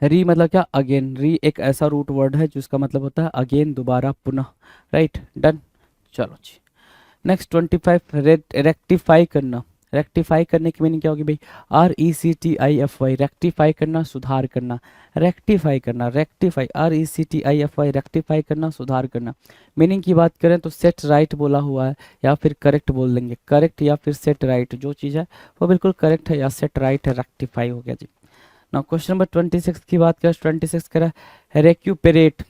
[SPEAKER 2] री मतलब क्या? अगेन। री एक ऐसा रूट वर्ड है जिसका मतलब होता है अगेन, दोबारा, पुनः, राइट। डन, चलो जी। नेक्स्ट 25, रेक्टिफाई करना। रेक्टिफाई करने की मीनिंग क्या होगी भाई? RECTIFY, रेक्टिफाई करना, सुधार करना। रेक्टिफाई करना, रेक्टिफाई, RECTIFY, रेक्टिफाई करना, सुधार करना। मीनिंग की बात करें तो सेट राइट बोला हुआ है या फिर करेक्ट बोल देंगे। करेक्ट या फिर सेट राइट, जो चीज़ है वो बिल्कुल करेक्ट है या सेट राइट है, रेक्टिफाई हो गया जी। ना क्वेश्चन नंबर 26 की बात करें, 26 कह रहा है रेक्यूपरेट।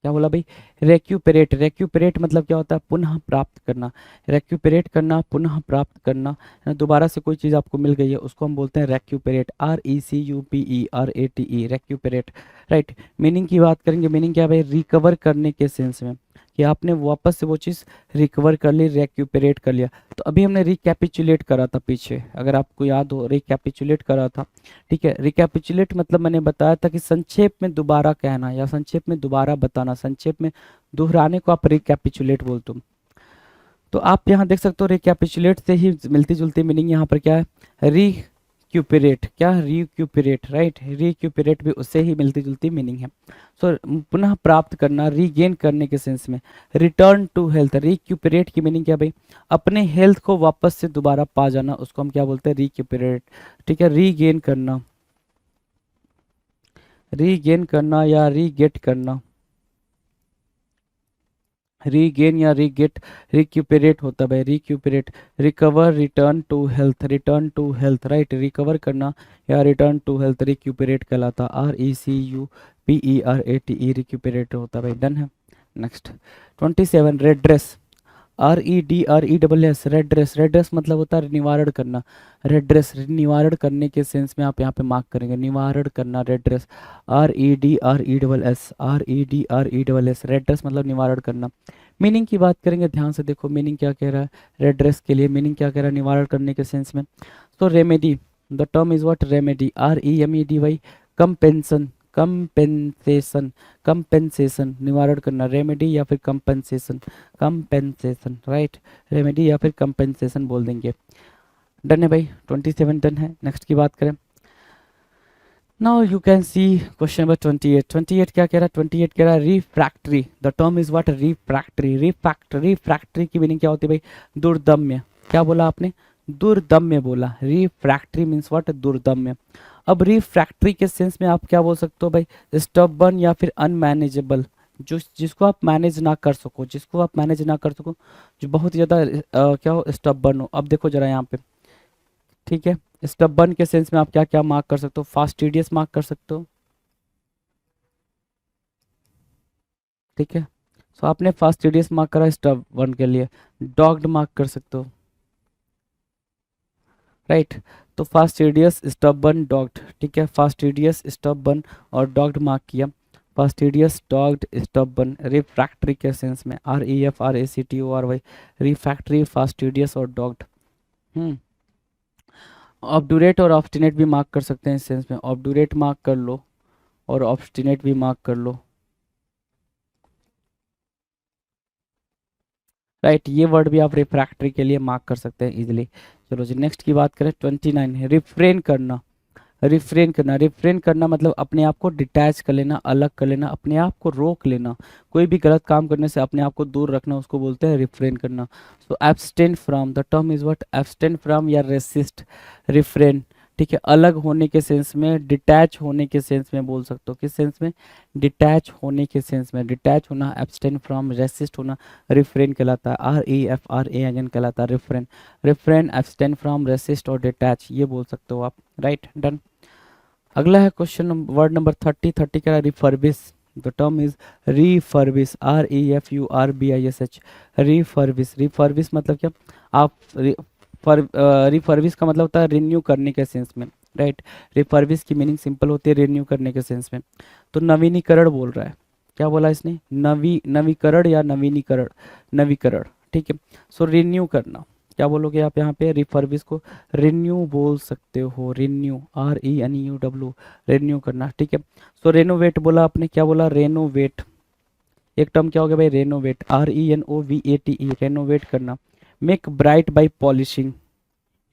[SPEAKER 2] क्या बोला भाई? रेक्यूपरेट। रेक्यूपरेट मतलब क्या होता है? पुनः प्राप्त करना। रेक्यूपरेट करना, पुनः प्राप्त करना, है ना। दोबारा से कोई चीज़ आपको मिल गई है उसको हम बोलते हैं recuperate. RECUPERATE, recuperate, right. Meaning की बात करेंगे, मीनिंग क्या है भाई? रिकवर करने के सेंस में, कि आपने वापस से वो चीज़ रिकवर कर ली, रेक्यूपरेट कर लिया। तो अभी हमने रिकैपिचुलेट करा था पीछे, अगर आपको याद हो, रिकैपिचुलेट करा था, ठीक है। रिकैपिचुलेट मतलब मैंने बताया था कि संक्षेप में दोबारा कहना या संक्षेप में दोबारा बताना, संक्षेप में दोहराने को आप रिकैपिचुलेट बोलते हो। तो आप यहाँ देख सकते हो रिकैपिचुलेट से ही मिलती जुलती मीनिंग यहाँ पर क्या है? रिक्यूपरेट। क्या? Recuperate, right. रिक्यूपरेट भी उससे ही मिलती जुलती मीनिंग है। सो पुनः प्राप्त करना, रीगेन करने के सेंस में। Return to health. रिक्यूपरेट की मीनिंग क्या भाई? अपने हेल्थ को वापस से दोबारा पा जाना, उसको हम क्या बोलते हैं? रिक्यूपरेट, ठीक है। रीगेन करना, रीगेन करना या रीगेट करना। रीगेन या रीगेट, रिक्यूपरेट होता है भाई, recuperate. Recover, return to health, return to health, right. Recover करना या रिटर्न टू हेल्थ रिक्यूपरेट कहलाता। RECUPERATE, रिक्यूपरेट होता है भाई। डन है। नेक्स्ट 27, रेड्रेस। REDRESS, रेड्रेस। रेड्रेस मतलब होता है निवारण करना। रेड्रेस, निवारण करने के सेंस में आप यहाँ पे मार्क करेंगे, निवारण करना, रेड्रेस। REDRESS, रेड्रेस मतलब निवारण करना। मीनिंग की बात करेंगे, ध्यान से देखो मीनिंग क्या कह रहा है रेड्रेस के लिए। मीनिंग क्या कह रहा है निवारण करने के सेंस में? तो remedy, the term is what, remedy, REMEDY, compensation, compensation, compensation निवारण करना, रेमेडी या फिर कंपेंसेशन, कंपेंसेशन, राइट, रेमेडी या फिर कंपेंसेशन बोल देंगे। डन है भाई, 27 डन है। नेक्स्ट की बात करें, now you can C question number 28। 28 क्या कह रहा है, 28 कह रहा है refractory, the term is what, refractory, refractory की मीनिंग क्या होती है भाई, दुर्दम्य। क्या बोला आपने, दुर्दम्य बोला, रिफ्रैक्टरी मीन्स व्हाट, दुर्दम्य। अब रिफ्रैक्टरी के सेंस में आप क्या बोल सकते हो भाई, स्टबर्न या फिर अनमैनेजेबल, जो जिसको आप मैनेज ना कर सको, जिसको आप मैनेज ना कर सको, जो बहुत ही ज़्यादा क्या हो, स्टबर्न हो। अब देखो जरा यहाँ पे, ठीक है, स्टबर्न के सेंस में आप क्या क्या मार्क कर सकते हो, फास्टिडियस मार्क कर सकते हो, ठीक है। सो आपने फास्टिडियस मार्क करा स्टबर्न के लिए, डॉग्ड मार्क कर सकते हो, राइट। तो फास्टिडियस, स्टबर्न, डॉग्ड, ठीक है, फास्टिडियस, स्टबर्न और डॉग्ड मार्क किया, फास्टिडियस, डॉग्ड, स्टबर्न। रिफ्रैक्टरी के सेंस में REFRACTORY, रिफ्रैक्टरी, फास्टिडियस और डॉग्ड। ऑब्डूरेट और ऑब्स्टिनेट भी मार्क कर सकते हैं इस सेंस में, ऑब्डूरेट मार्क कर लो और ऑब्स्टिनेट भी मार्क कर लो, राइट। ये वर्ड भी आप रिफ्रैक्टरी के लिए मार्क कर सकते हैं इजीली। चलो जी नेक्स्ट की बात करें, 29 है रिफ्रेन करना। रिफ्रेन करना, रिफ्रेन करना मतलब अपने आप को डिटैच कर लेना, अलग कर लेना, अपने आप को रोक लेना, कोई भी गलत काम करने से अपने आप को दूर रखना, उसको बोलते हैं रिफ्रेन करना। So abstain from, the term is what, abstain from या रेसिस्ट, रिफ्रेन, ठीक है। अलग होने के सेंस में, डिटैच होने के सेंस में बोल सकते हो, किस सेंस में, डिटैच होने के सेंस में, डिटैच होना, एब्सटेन फ्रॉम, रेसिस्ट होना, रिफ्रेन कहलाता है, REFRAN कहलाता है refrain. Refrain, abstain from, resist और डिटैच, ये बोल सकते हो आप, राइट, डन। अगला है क्वेश्चन वर्ड नंबर 30। 30 क्या है, refurbish, the term is refurbish, REFURBISH, refurbish. Refurbish मतलब क्या, आप रिफर्बिश का मतलब होता है रिन्यू करने के सेंस में, राइट। रिफर्बिश की मीनिंग सिंपल होती है रिन्यू करने के सेंस में। तो नवीनीकरण बोल रहा है, क्या बोला इसने, नवीकरण या नवीनीकरण, नवीकरण, ठीक है। सो रिन्यू करना, क्या बोलोगे आप यहाँ पे, रिफर्बिश को रिन्यू बोल सकते हो, रिन्यू, RENEW, रिन्यू करना, ठीक है। सो रेनोवेट बोला आपने, क्या बोला, रेनोवेट, एक टर्म क्या हो गया भाई, रेनोवेट, RENOVATE, रेनोवेट करना। मेक ब्राइट बाई पॉलिशिंग,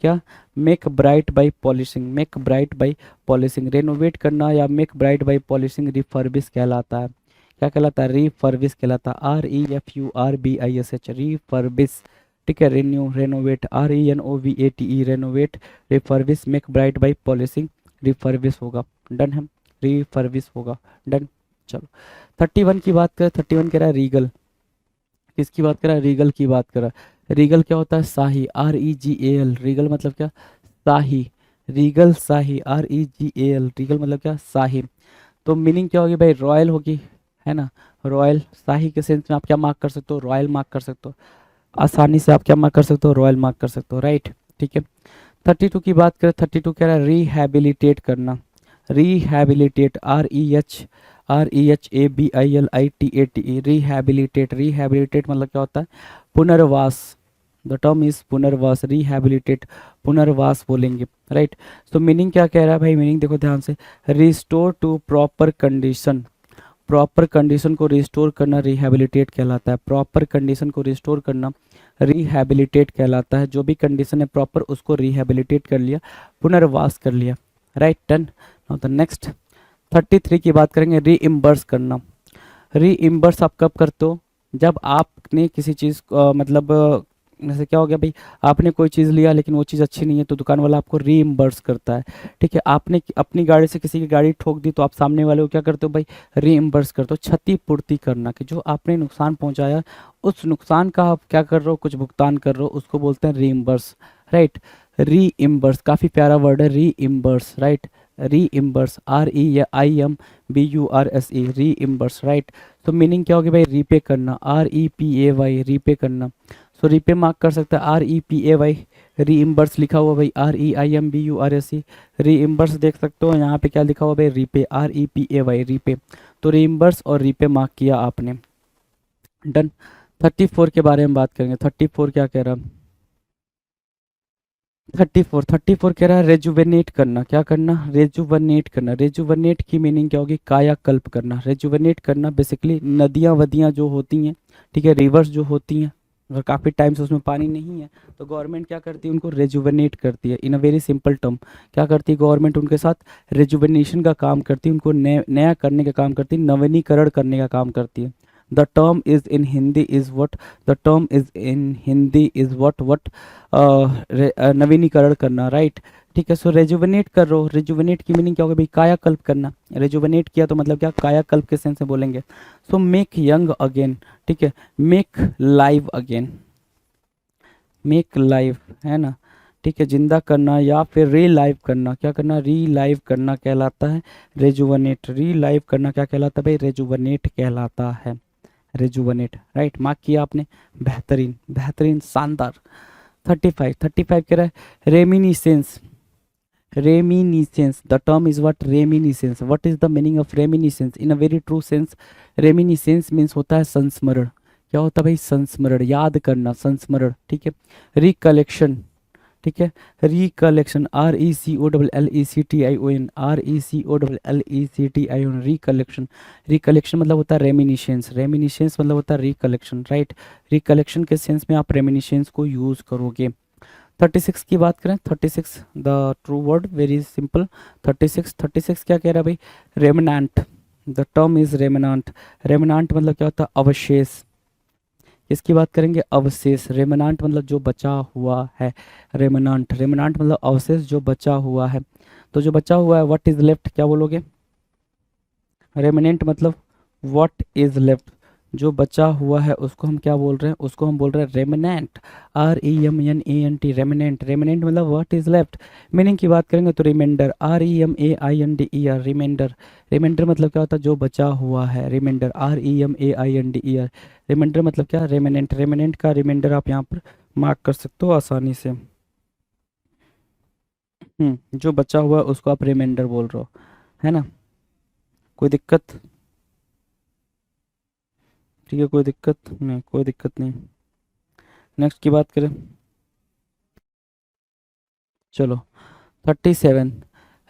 [SPEAKER 2] क्या, make bright by polishing, make bright by polishing, renovate करना या make bright by polishing refurbish कहलाता है, क्या कहलाता है, रिफर्बिश कहलाता है, REFURBISH, रिफर्बिश, ठीक है। Renew, renovate, RENOVATE, renovate, refurbish, make bright by polishing, refurbish होगा, डन है, रिफर्बिश होगा, डन। चलो 31 की बात करें, 31 कह रहा है रीगल, किसकी बात कर रहा है, रीगल की बात कर रहा है। रीगल क्या होता है, शाही, REGAL, रीगल मतलब क्या, शाही, रीगल शाही, REGAL, रीगल मतलब क्या, शाही। तो मीनिंग क्या होगी भाई, रॉयल होगी, है ना, रॉयल। शाही के सेंस में आप क्या मार्क कर सकते हो, रॉयल मार्क कर सकते हो, आसानी से आप क्या मार्क कर सकते हो, रॉयल मार्क कर सकते हो, राइट, ठीक है। 32 की बात करें, 32 कह रहा है रिहैबिलिटेट करना, रिहैबिलिटेट, REHABILITATE, रिहैबिलिटेट, रिहैबिलिटेट मतलब क्या होता है, पुनर्वास, द टर्म इज पुनर्वास, रिहैबिलिटेट, पुनर्वास बोलेंगे, राइट। तो मीनिंग क्या कह रहा है भाई, मीनिंग देखो ध्यान से, restore to proper condition, proper condition को रिस्टोर करना रिहैबिलिटेट कहलाता है, प्रॉपर कंडीशन को रिस्टोर करना रिहैबिलिटेट कहलाता है, जो भी कंडीशन है प्रॉपर उसको रिहैबिलिटेट कर लिया, पुनर्वास कर लिया, right, done. Now the next 33 की बात करेंगे, रीइम्बर्स करना। रीइम्बर्स आप कब करते हो, जब आपने किसी चीज़ मतलब जैसे क्या हो गया भाई, आपने कोई चीज़ लिया लेकिन वो चीज़ अच्छी नहीं है तो दुकान वाला आपको रीइम्बर्स करता है, ठीक है। आपने अपनी गाड़ी से किसी की गाड़ी ठोक दी तो आप सामने वाले को क्या करते हो भाई, रीइम्बर्स करते हो, क्षतिपूर्ति करना, कि जो आपने नुकसान पहुंचाया उस नुकसान का आप क्या कर रहे हो, कुछ भुगतान कर रहे हो, उसको बोलते हैं रीइम्बर्स, राइट। रीइम्बर्स काफ़ी प्यारा वर्ड है, reimburse, right, reimburse, REIMBURSE, reimburse, right. तो मीनिंग क्या होगी भाई, रीपे करना, REPAY, रीपे करना। सो रीपे मार्क कर सकते हैं, REPAY, रीइम्बर्स लिखा हुआ भाई, REIMBURSE, रीइम्बर्स देख सकते हो, यहाँ पे क्या लिखा हुआ भाई, रीपे, REPAY, रीपे। तो रीइम्बर्स और रीपे मार्क किया आपने, डन। 34 के बारे में बात करेंगे, 34 क्या कह रहा है, 34 कह रहा है रेजुवेनेट करना। क्या करना? रेजुवेनेट करना। रेजुवेनेट की मीनिंग क्या होगी? कायाकल्प करना। रेजुवेनेट करना बेसिकली नदियाँ वदियाँ जो होती हैं, ठीक है, रिवर्स जो होती हैं, अगर काफ़ी टाइम से उसमें पानी नहीं है तो गवर्नमेंट क्या करती है? उनको रेजुवेनेट करती है। इन अ वेरी सिंपल टर्म क्या करती है गवर्नमेंट? उनके साथ रेजुवेनेशन का काम करती है, उनको नया करने का काम करती है, नवीनीकरण करने का काम करती है। The term is in Hindi is what, the term is in Hindi is what नवीनीकरण करना, राइट। ठीक है, सो रेजुवेनेट कर रहे हो। रेजुवेनेट की मीनिंग क्या होगा भाई? कायाकल्प करना। रेजुवेनेट किया तो मतलब क्या? कायाकल्प के सेंस में बोलेंगे। सो मेक यंग अगेन, ठीक है, make live again, make live, है ना, ठीक है, जिंदा करना या फिर रीलाइव करना। क्या करना? रीलाइव करना कहलाता है रेजुवेनेट। रीलाइव करना क्या कहलाता है भाई? रेजुवेनेट कहलाता है। रेजुवेनेट, राइट, मार्क किया आपने। बेहतरीन, बेहतरीन, शानदार। 35 कह रहा है reminiscence. Reminiscence, the term is what? Reminiscence. What is the meaning of reminiscence? In a very true sense, reminiscence means होता है संस्मरण। क्या होता है भाई? संस्मरण, याद करना, संस्मरण, ठीक है। रिकलेक्शन, ठीक है, recollection, RECOLLECTION, RECOLLECTION, recollection. Recollection मतलब होता है रेमिनिशेंस, रेमिनिशेंस मतलब होता है रिकलेक्शन, राइट। रिकलेक्शन के सेंस में आप रेमिनिशेंस को यूज़ करोगे। 36 की बात करें, 36 the true word, very simple. 36 क्या कह रहा है भाई? Remnant. The term is remnant. Remnant मतलब क्या होता है? अवशेष। इसकी बात करेंगे, अवशेष। रेमनांट मतलब जो बचा हुआ है। रेमनांट, रेमनांट मतलब अवशेष जो बचा हुआ है। तो जो बचा हुआ है, व्हाट इज लेफ्ट, क्या बोलोगे? रेमनेंट मतलब व्हाट इज लेफ्ट, जो बचा हुआ है उसको हम क्या बोल रहे हैं? उसको हम बोल रहे हैं रेमनेंट। REMNANT, remnant. रेमनेंट मतलब व्हाट इज लेफ्ट। मीनिंग की बात करेंगे तो रिमाइंडर, REMAINDER, रिमाइंडर। रिमाइंडर मतलब क्या होता है? जो बचा हुआ है। Reminder, REMAINDER। रिमाइंडर मतलब क्या? रेमनेंट। रेमनेंट का रिमाइंडर आप यहाँ पर मार्क कर सकते हो आसानी से। जो बचा हुआ है उसको आप रिमाइंडर बोल रहे हो, है ना? कोई दिक्कत? ठीक है, कोई दिक्कत नहीं, कोई दिक्कत नहीं। नेक्स्ट की बात करें, चलो। 37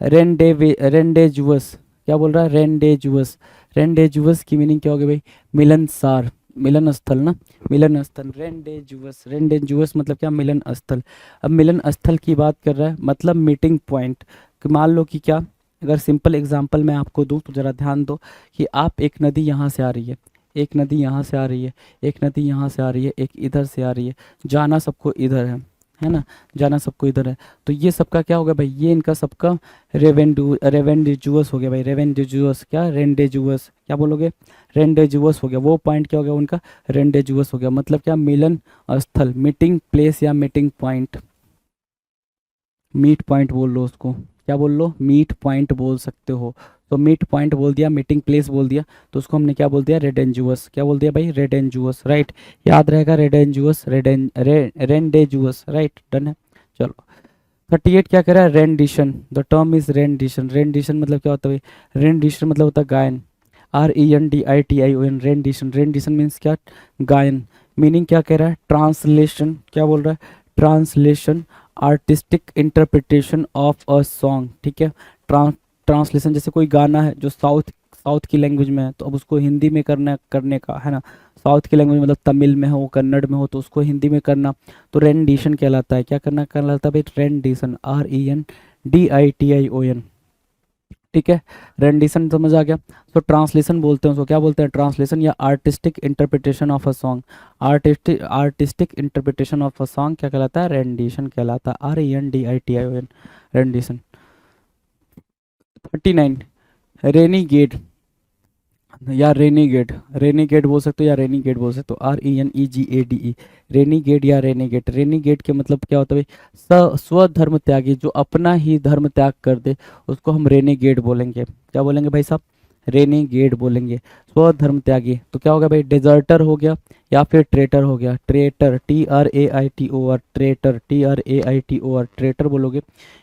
[SPEAKER 2] रेंडेजुअस। क्या बोल रहा है? रेंडेजुअस। रेंडेजुअस की मीनिंग क्या होगी भाई? मिलनसार, मिलन स्थल ना, मिलन स्थल। रेंडेजुअस, रेंडेजुअस मतलब क्या? मिलन स्थल। अब मिलन स्थल की बात कर रहा है मतलब मीटिंग पॉइंट। मान लो कि क्या, अगर सिंपल एग्जांपल मैं आपको दूं तो ज़रा ध्यान दो कि आप, एक नदी यहाँ से आ रही है, एक नदी यहाँ से आ रही है, एक नदी यहाँ से आ रही है, एक इधर से आ रही है, जाना सबको इधर है ना, जाना सबको इधर है। तो ये सबका क्या होगा भाई? ये इनका सबका रेवेंडिजुअस हो गया भाई। रेवेंडिजुअस क्या? रेंडेजुअस, क्या बोलोगे? रेंडेजुअस हो गया। वो पॉइंट क्या हो गया उनका? रेंडेजुअस हो गया। मतलब क्या? मिलन स्थल, मीटिंग प्लेस या मीटिंग पॉइंट। मीट पॉइंट बोल लो उसको, क्या बोल लो? मीट पॉइंट बोल सकते हो। तो मीट पॉइंट बोल दिया, मीटिंग प्लेस बोल दिया, तो उसको हमने क्या बोल दिया? रेडेंजुअस। क्या बोल दिया भाई? रेडेंजुअस, राइट। याद रहेगा, रेडेंजुअस, रेंडेजुअस, राइट, डन है। चलो। 38 क्या कह रहा है? Rendition. The term is rendition. Rendition मतलब क्या होता है भाई? रेंडिशन मतलब होता है गायन। RENDITION, rendition. रेंडिशन मीन्स क्या? गायन। मीनिंग क्या कह रहा है? ट्रांसलेशन। क्या बोल रहा है? Translation, artistic interpretation of a song, ठीक है। ट्रांसलेशन, जैसे कोई गाना है जो साउथ साउथ की लैंग्वेज में है तो अब उसको हिंदी में करने का है ना। साउथ की लैंग्वेज मतलब तमिल में हो, कन्नड़ में हो, तो उसको हिंदी में करना तो रेंडिशन कहलाता है। क्या करना कहलाता है भाई? रेंडिशन, RENDITION, ठीक है। रेंडिशन समझ आ गया। तो ट्रांसलेशन बोलते हैं उसको, क्या बोलते हैं? ट्रांसलेशन या artistic interpretation of a song. Artistic interpretation of a song क्या कहलाता है? रेंडिशन कहलाता है। RENDITION, rendition. 39 रेनीगेड या रेनीगेड। रेनीगेड बोल सकते हो या रेनीगेड बोल सकते हो, RENEGADE। रेनीगेड या रेनीगेड। रेनीगेड के मतलब क्या होता है भाई? स्वधर्म त्यागी, जो अपना ही धर्म त्याग कर दे उसको हम रेनीगेड बोलेंगे। क्या बोलेंगे भाई साहब? रेनीगेड बोलेंगे। स्वधर्म त्यागी तो क्या होगा भाई? डेजर्टर हो गया या फिर ट्रेटर हो गया। Traitor, TRAITOR, traitor, TRAITOR, traitor बोलोगे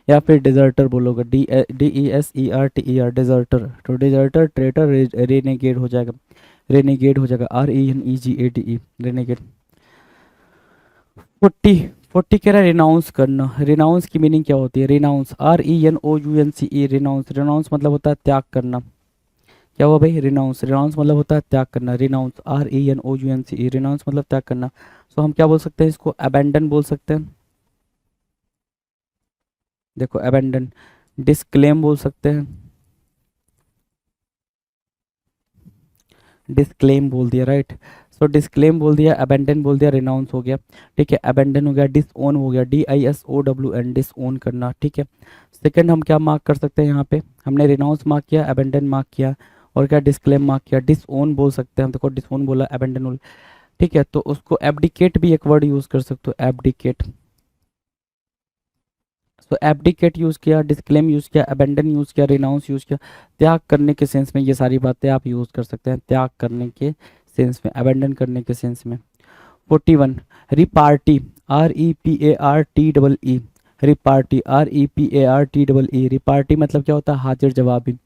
[SPEAKER 2] या फिर डिजर्टर बोलोगे, DESERTER, डिजर्टर। तो डिजर्टर, ट्रेटर, रेनेगेड हो जाएगा। रेनेगेड हो जाएगा, RENEGADE, रेनेगेड। 40 40 कह रहा है रिनाउंस करना। रिनाउंस की मीनिंग क्या होती है? Renounce, RENOUNCE, renounce. रिनाउंस मतलब होता है त्याग करना। क्या हुआ भाई? रिनाउंस। रिनाउंस मतलब होता है त्याग करना। रिनाउंस, RENOUNCE, रिनाउंस मतलब त्याग करना। सो हम क्या बोल सकते हैं इसको? अबैंडन बोल सकते हैं। देखो अबैंडन। डिस्क्लेम बोल सकते हैं। डिस्क्लेम बोल दिया, राइट। सो डिस्क्लेम बोल दिया, अबैंडन बोल दिया, रिनाउंस हो गया। ठीक है, अबैंडन हो गया, डिसओन हो गया, DISOWN, डिसओन करना। ठीक है, सेकंड हम क्या मार्क कर सकते हैं यहाँ पे? हमने रिनाउंस मार्क किया, अबैंडन मार्क किया, और क्या डिस्क्लेम मार्क किया। डिसओन बोल सकते हैं हम। देखो डिसओन बोला, अबैंडन बोला। ठीक है, तो उसको एब्डिकेट भी एक वर्ड यूज कर सकते हो, एब्डिकेट। तो एब्डिकेट यूज किया, डिस्क्लेम यूज किया, अबैंडन यूज किया, रिनाउंस यूज किया। त्याग करने के सेंस में ये सारी बातें आप यूज कर सकते हैं, त्याग करने के सेंस में, अबैंडन करने के सेंस में। 41 repartee, REPARTEE, repartee, REPARTEE। Repartee मतलब क्या होता है? हाजिर जवाबी।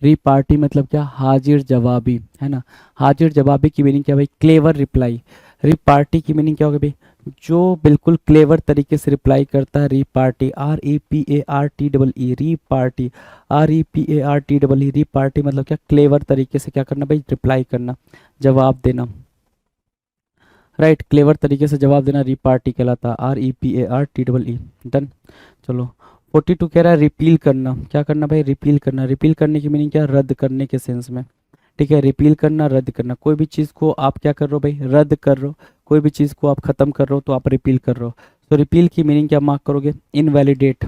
[SPEAKER 2] रिपार्टी मतलब क्या? हाजिर जवाबी, है ना। हाजिर जवाबी की मीनिंग क्या भाई? Clever reply. रिपार्टी की मीनिंग क्या होगा भाई? जो बिल्कुल क्लेवर तरीके से रिप्लाई करता है, repartee, REPARTEE, repartee, REPARTEE। Repartee मतलब क्या? क्लेवर तरीके से क्या करना भाई? रिप्लाई करना, जवाब देना, राइट। क्लेवर तरीके से जवाब देना रिपार्टी कहलाता है, REPARTEE। डन। चलो 42 कह रहा है रिपील करना। क्या करना भाई? रिपील करना। रिपील करने की मीनिंग क्या? रद्द करने के सेंस में। ठीक है, रिपील करना, रद्द करना। कोई भी चीज़ को आप क्या कर रहे हो भाई? रद्द कर रहे हो। कोई भी चीज़ को आप खत्म कर रहे हो तो आप रिपील कर रहे हो। तो रिपील की मीनिंग क्या मार्क करोगे? Invalidate.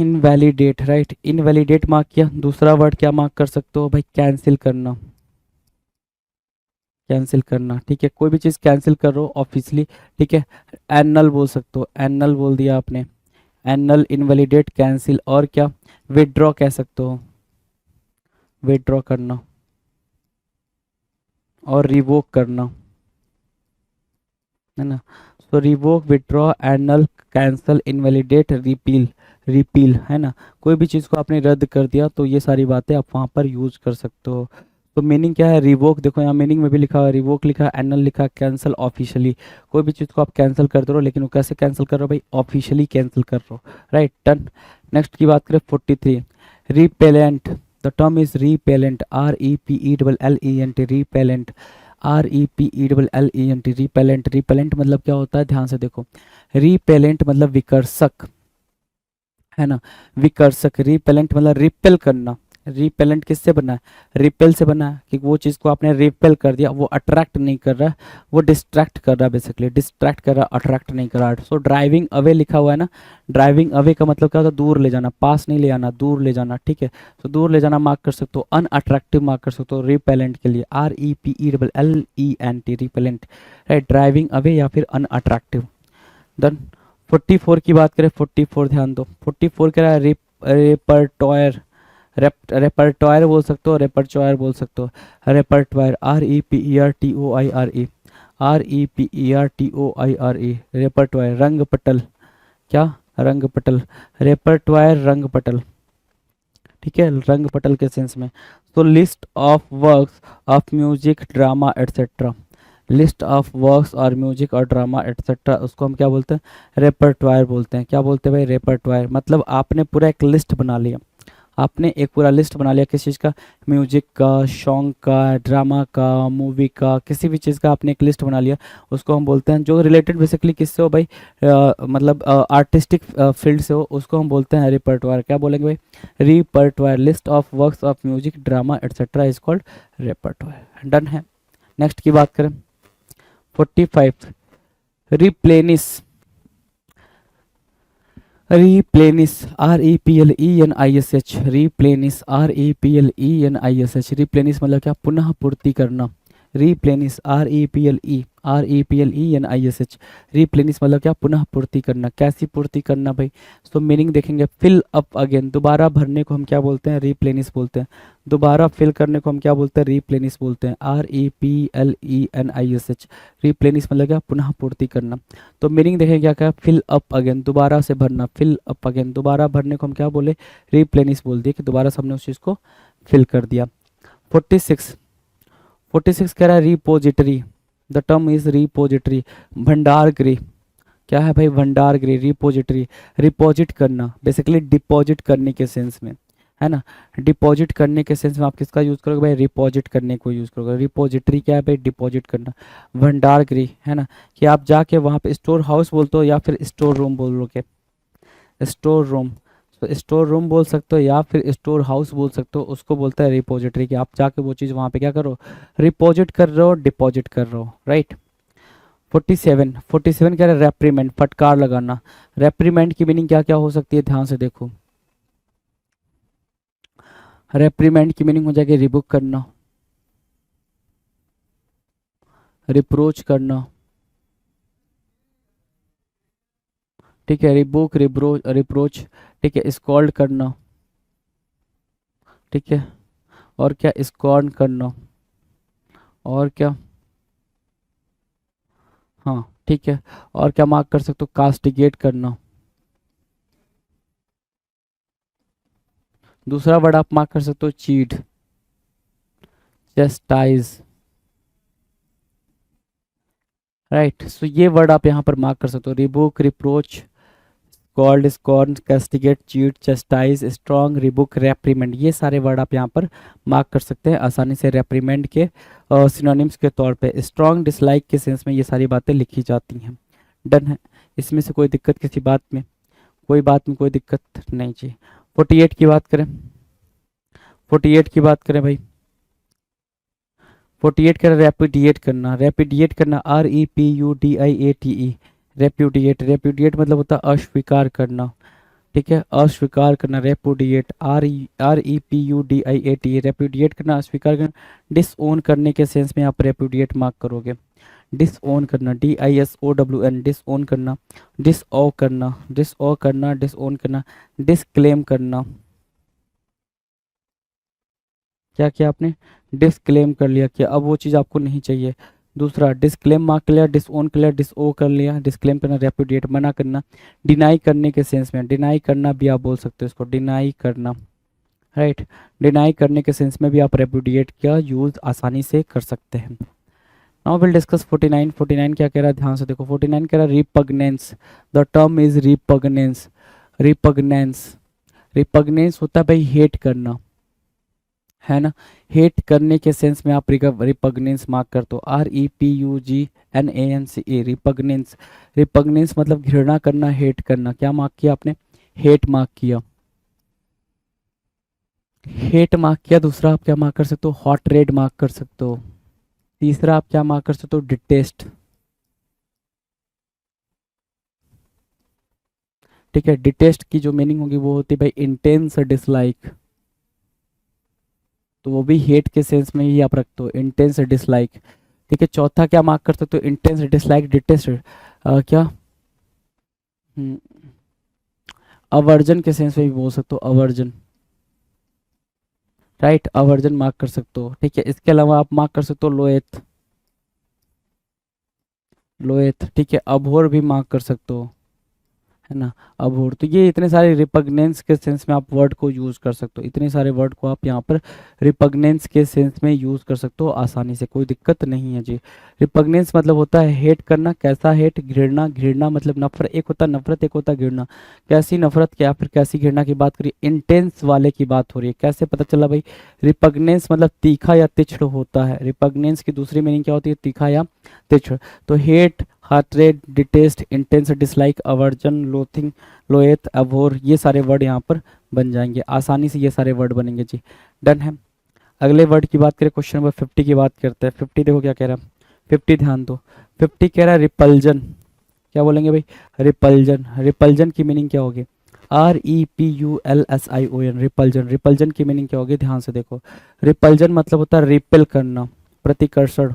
[SPEAKER 2] Invalidate, right. Invalidate mark किया। दूसरा वर्ड क्या मार्क कर सकते हो भाई? कैंसिल करना। कैंसिल करना, ठीक है। कोई भी चीज़ कैंसिल कर रहे हो ऑफिशियली। ठीक है, एनल बोल सकते हो, एनल बोल दिया आपने। एनल, इनवैलिडेट, कैंसिल, और क्या? विदड्रॉ कह सकते हो, विदड्रॉ करना, और रिवोक करना, है ना। So revoke, withdraw, annul, cancel, invalidate, repeal. Repeal, है ना। कोई भी चीज़ को आपने रद्द कर दिया तो ये सारी बातें आप वहाँ पर यूज कर सकते हो। तो मीनिंग क्या है? रिवोक, देखो यहाँ मीनिंग में भी लिखा हुआ है, रिवोक लिखा है, एनल लिखा, कैंसल, ऑफिशियली। कोई भी चीज़ को आप कैंसिल कर दे रहे हो, लेकिन वो कैसे कैंसिल कर रहे हो भाई? ऑफिशियली कैंसिल कर रहे हो, राइट। डन। नेक्स्ट की बात करें 43, repellent. The term is repellent, REPELLENT, repellent, REPELLENT, repellent. Repellent मतलब क्या होता है? ध्यान से देखो, रिपेलेंट मतलब विकर्षक, है ना। विकर्षक, रिपेलेंट मतलब रिपेल करना। रिपेलेंट किससे बना है? रिपेल से बना है, कि वो चीज़ को आपने रिपेल कर दिया, वो अट्रैक्ट नहीं कर रहा है, वो डिस्ट्रैक्ट कर रहा है, बेसिकली डिस्ट्रैक्ट कर रहा है, अट्रैक्ट नहीं कर रहा है। सो ड्राइविंग अवे लिखा हुआ है ना, ड्राइविंग अवे का मतलब क्या होता है? दूर ले जाना, पास नहीं ले आना, दूर ले जाना। ठीक है, तो दूर ले जाना मार्क कर सकते हो, अनअट्रैक्टिव मार्क कर सकते हो रिपेलेंट के लिए, REPELLENT, repellent, right. Driving away या फिर अनअट्रैक्टिव। देन 44 की बात करें, 44 ध्यान दो। 44 कह रहा है रेपर्टोयर। रेपर्टोयर बोल सकते हो, रेपर्टोयर बोल सकते हो, रेपर्टोयर, REPERTOIRE, REPERTOIRE, रेपर्टोयर। रंग पटल, क्या? रंग पटल, रेपर्टोयर, रंग पटल। ठीक है, रंग पटल के सेंस में। तो list of works of music, drama, etcetera. List of works और म्यूजिक और ड्रामा एटसेट्रा, उसको हम क्या बोलते हैं? रेपर्टवायर बोलते हैं। क्या बोलते हैं भाई? रेपर्टवायर। मतलब आपने पूरा एक लिस्ट बना लिया, आपने एक पूरा लिस्ट बना लिया किस चीज़ का? म्यूजिक का, सॉन्ग का, ड्रामा का, मूवी का, किसी भी चीज़ का आपने एक लिस्ट बना लिया। उसको हम बोलते हैं, जो रिलेटेड बेसिकली किससे हो भाई? मतलब आर्टिस्टिक फील्ड से हो, उसको हम बोलते हैं रिपर्टवायर। क्या बोलेंगे भाई? Repertoire. List of works of music, drama etcetera is called repertoire. Done है। नेक्स्ट की बात करें 45, रिप्लेनिस। रिप्लेनिस, REPLENISH, रिप्लेनिस, REPLENISH। रिप्लेनिस मतलब क्या? पुनः पूर्ति करना। रिप्लेनिस, REPLENISH। रिप्लेनिस मतलब क्या? पुनः पूर्ति करना। कैसी पूर्ति करना भाई? तो मीनिंग देखेंगे, फिल अप अगेन। दोबारा भरने को हम क्या बोलते हैं? रिप्लेनिस बोलते हैं। दोबारा फिल करने को हम क्या बोलते हैं? रिप्लेनिस बोलते हैं, REPLENISH। रिप्लेनिस मतलब क्या? पुनः पूर्ति करना। तो मीनिंग देखें क्या क्या? फिल अप अगेन, दोबारा से भरना, फिल अप अगेन। दोबारा भरने को हम क्या बोले? रिप्लेनिस बोल दिए, कि दोबारा से हमने उस चीज़ को फिल कर दिया। 46 कह रहा है repository. The term is repository, भंडार गृह क्या है भाई, भंडार गृह, रिपोजिटरी, रिपोजिट करना, बेसिकली डिपॉजिट करने के सेंस में, है ना, डिपॉजिट करने के सेंस में आप किसका यूज करोगे भाई, रिपोजिट करने को यूज करोगे। रिपोजिटरी क्या है भाई, डिपॉजिट करना। भंडार गृह है ना, कि आप जाके वहाँ पे स्टोर हाउस बोलते हो या फिर स्टोर रूम बोलोगे, स्टोर रूम, तो स्टोर रूम बोल सकते हो या फिर स्टोर हाउस बोल सकते हो, उसको बोलता है रिपोजिटरी, कि आप जाके वो चीज़ वहाँ पे क्या करो, रिपोजिट कर रहे हो, डिपॉजिट कर रहे हो, राइट। 47 क्या है, रेप्रीमेंट, फटकार लगाना। रेप्रीमेंट की मीनिंग क्या क्या हो सकती है, ध्यान से देखो। रेप्रीमेंट की मीनिंग हो जाएगी रिबुक करना, रिप्रोच करना, ठीक है, रिबुक, रिप्रोच, ठीक है, स्कॉल्ड करना, ठीक है, और क्या, स्कॉर्न करना, और क्या, हाँ ठीक है, और क्या मार्क कर सकते हो, कास्टिगेट करना। दूसरा वर्ड आप मार्क कर सकते हो, चीट, चेस्टाइज, राइट। सो ये वर्ड आप यहाँ पर मार्क कर सकते हो, rebuke, reproach, scold, scorn, castigate, chide, chastise, strong, rebuke, reprimand, ये सारे वर्ड आप यहाँ पर मार्क कर सकते हैं आसानी से रेप्रीमेंड के सिनोनिम्स के तौर पे। स्ट्रॉन्ग, डिसलाइक के सेंस में ये सारी बातें लिखी जाती हैं। डन है, इसमें से कोई दिक्कत किसी बात में, कोई बात में कोई दिक्कत नहीं जी। 48 की बात करें, 48 की बात करें भाई, 48 का रेपुडिएट करना, रेपुडिएट करना, REPUDIATE, रेपुडिएट, रेपुडिएट मतलब होता है अस्वीकार करना, ठीक है, अस्वीकार करना, रेपुडिएट, REPUDIATE, रेपुडिएट करना, अस्वीकार करना। डिसओन करने के सेंस में आप रेपुडिएट मार्क करोगे, डिसओन करना, DISOWN, डिसओन करना, डिसओ करना, डिसओ करना, डिसओन करना, डिसक्लेम करना, क्या किया आपने, डिसक्लेम कर लिया, कि अब वो चीज़ आपको नहीं चाहिए। दूसरा, डिसक्लेम मार्क कर लिया, डिसओन कर लिया, डिसओ कर लिया, डिसक्लेम करना, रेपुडिएट मना करना। डिनाई करने के सेंस में, डिनाई करना भी आप बोल सकते हो इसको, डिनाई करना, राइट। डिनाई करने के सेंस में भी आप रेपुडिएट का यूज आसानी से कर सकते हैं। Now will discuss 49। 49 क्या कह रहा है, ध्यान से देखो। 49 कह रहा है रिपग्नेंस, द टर्म इज रिपग्नेंस, रिपग्नेंस, रिपग्नेंस होता है भाई हेट करना, है ना, हेट करने के सेंस में आप रिपग्नेंस मार्क कर दो, REPUGNANCE, रिपग्नेंस, रिपग्नेंस मतलब घृणा करना, हेट करना। क्या मार्क किया आपने, हेट मार्क किया, हेट मार्क किया। दूसरा आप क्या मार्क कर सकते हो, हॉट रेड मार्क कर सकते हो। तीसरा आप क्या मार्क कर सकते हो, डिटेस्ट, ठीक है। डिटेस्ट की जो मीनिंग होगी वो होती है भाई इंटेंस डिसलाइक, तो वो भी हेट के सेंस में ही आप रखते हो, इंटेंस डिसलाइक, ठीक है। चौथा क्या मार्क कर सकते हो, इंटेंस डिसलाइक, डिटेस्ट, क्या, अवर्जन के सेंस में भी बोल सकते हो, अवर्जन, राइट, अवर्जन मार्क कर सकते हो, ठीक है। इसके अलावा आप मार्क कर सकते हो लोएथ, लोएथ, ठीक है। अभोर भी मार्क कर सकते हो, है ना, अबोर। तो ये इतने सारे रिपग्नेंस के सेंस में आप वर्ड को यूज़ कर सकते हो, इतने सारे वर्ड को आप यहाँ पर रिपग्नेंस के सेंस में यूज़ कर सकते हो आसानी से, कोई दिक्कत नहीं है जी। रिपग्नेंस मतलब होता है हेट करना, कैसा हेट, घृणा, घृणा मतलब नफरत, एक होता नफरत, एक होता घृणा। कैसी नफरत या फिर कैसी घृणा की बात करिए, इंटेंस वाले की बात हो रही है। कैसे पता चला भाई, रिपग्नेंस मतलब तीखा या तिछड़ होता है। रिपग्नेंस की दूसरी मीनिंग क्या होती है, तीखा या तिछड़। तो hate, hatred, detest, intense dislike, aversion, loathing, loathe, abhor, ये सारे वर्ड यहाँ पर बन जाएंगे आसानी से, ये सारे वर्ड बनेंगे जी। डन है। अगले वर्ड की बात करें, क्वेश्चन नंबर 50 की बात करते हैं। 50 देखो क्या कह रहा है, 50 ध्यान दो। 50 कह रहा है रिपल्जन, क्या बोलेंगे भाई, रिपल्जन। रिपल्जन की मीनिंग क्या होगी, REPULSION, रिपल्जन। रिपल्जन की मीनिंग क्या होगी, ध्यान से देखो। रिपल्जन मतलब होता है रिपेल करना, प्रतिकर्षण,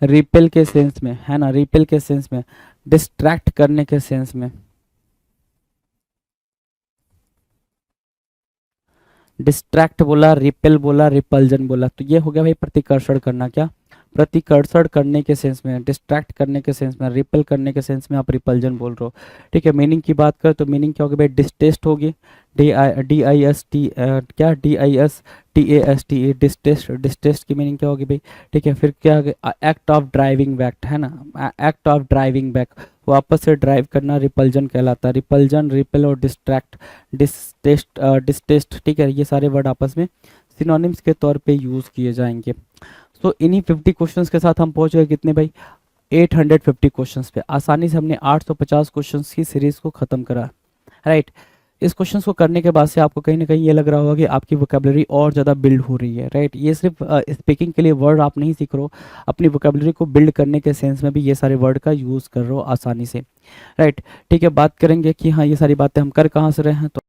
[SPEAKER 2] रिपेल के सेंस में, है ना, रिपेल के सेंस में, डिस्ट्रैक्ट करने के सेंस में, डिस्ट्रैक्ट बोला, रिपेल बोला, रिपल्जन बोला, तो ये हो गया भाई प्रतिकर्षण करना। क्या, प्रतिकर्षण करने के सेंस में, डिस्ट्रैक्ट करने के सेंस में, रिपेल करने के सेंस में आप रिपल्जन बोल रहे हो, ठीक है। मीनिंग की बात करें तो मीनिंग क्या होगी भाई, डिस्टेस्ट होगी, DIST, क्या, TASTE, डिस्टेस्ट, डिस्टेस्ट की मीनिंग क्या होगी भाई, ठीक है। फिर क्या, एक्ट ऑफ ड्राइविंग बैक है ना, एक्ट ऑफ ड्राइविंग बैक, वापस से ड्राइव करना रिपल्जन कहलाता है। रिपल्जन, रिपेल और डिस्ट्रैक्ट, डिस्टेस्ट, डिस्टेस्ट, ठीक है। ये सारे वर्ड आपस में सिनोनिम्स के तौर पे यूज़ किए जाएंगे। तो इन्हीं 50 क्वेश्चंस के साथ हम पहुंच गए कितने भाई, 850 क्वेश्चंस पे। आसानी से हमने 850 क्वेश्चंस की सीरीज को ख़त्म करा, राइट। इस क्वेश्चंस को करने के बाद से आपको कहीं ना कहीं ये लग रहा होगा कि आपकी वोकेबलरी और ज़्यादा बिल्ड हो रही है, राइट। ये सिर्फ स्पीकिंग के लिए वर्ड आप नहीं सीख रहे हो, अपनी वोकेबलरी को बिल्ड करने के सेंस में भी ये सारे वर्ड का यूज़ कर रहे हो आसानी से, राइट। ठीक है, बात करेंगे कि हाँ ये सारी बातें हम कर कहाँ से रहे हैं। तो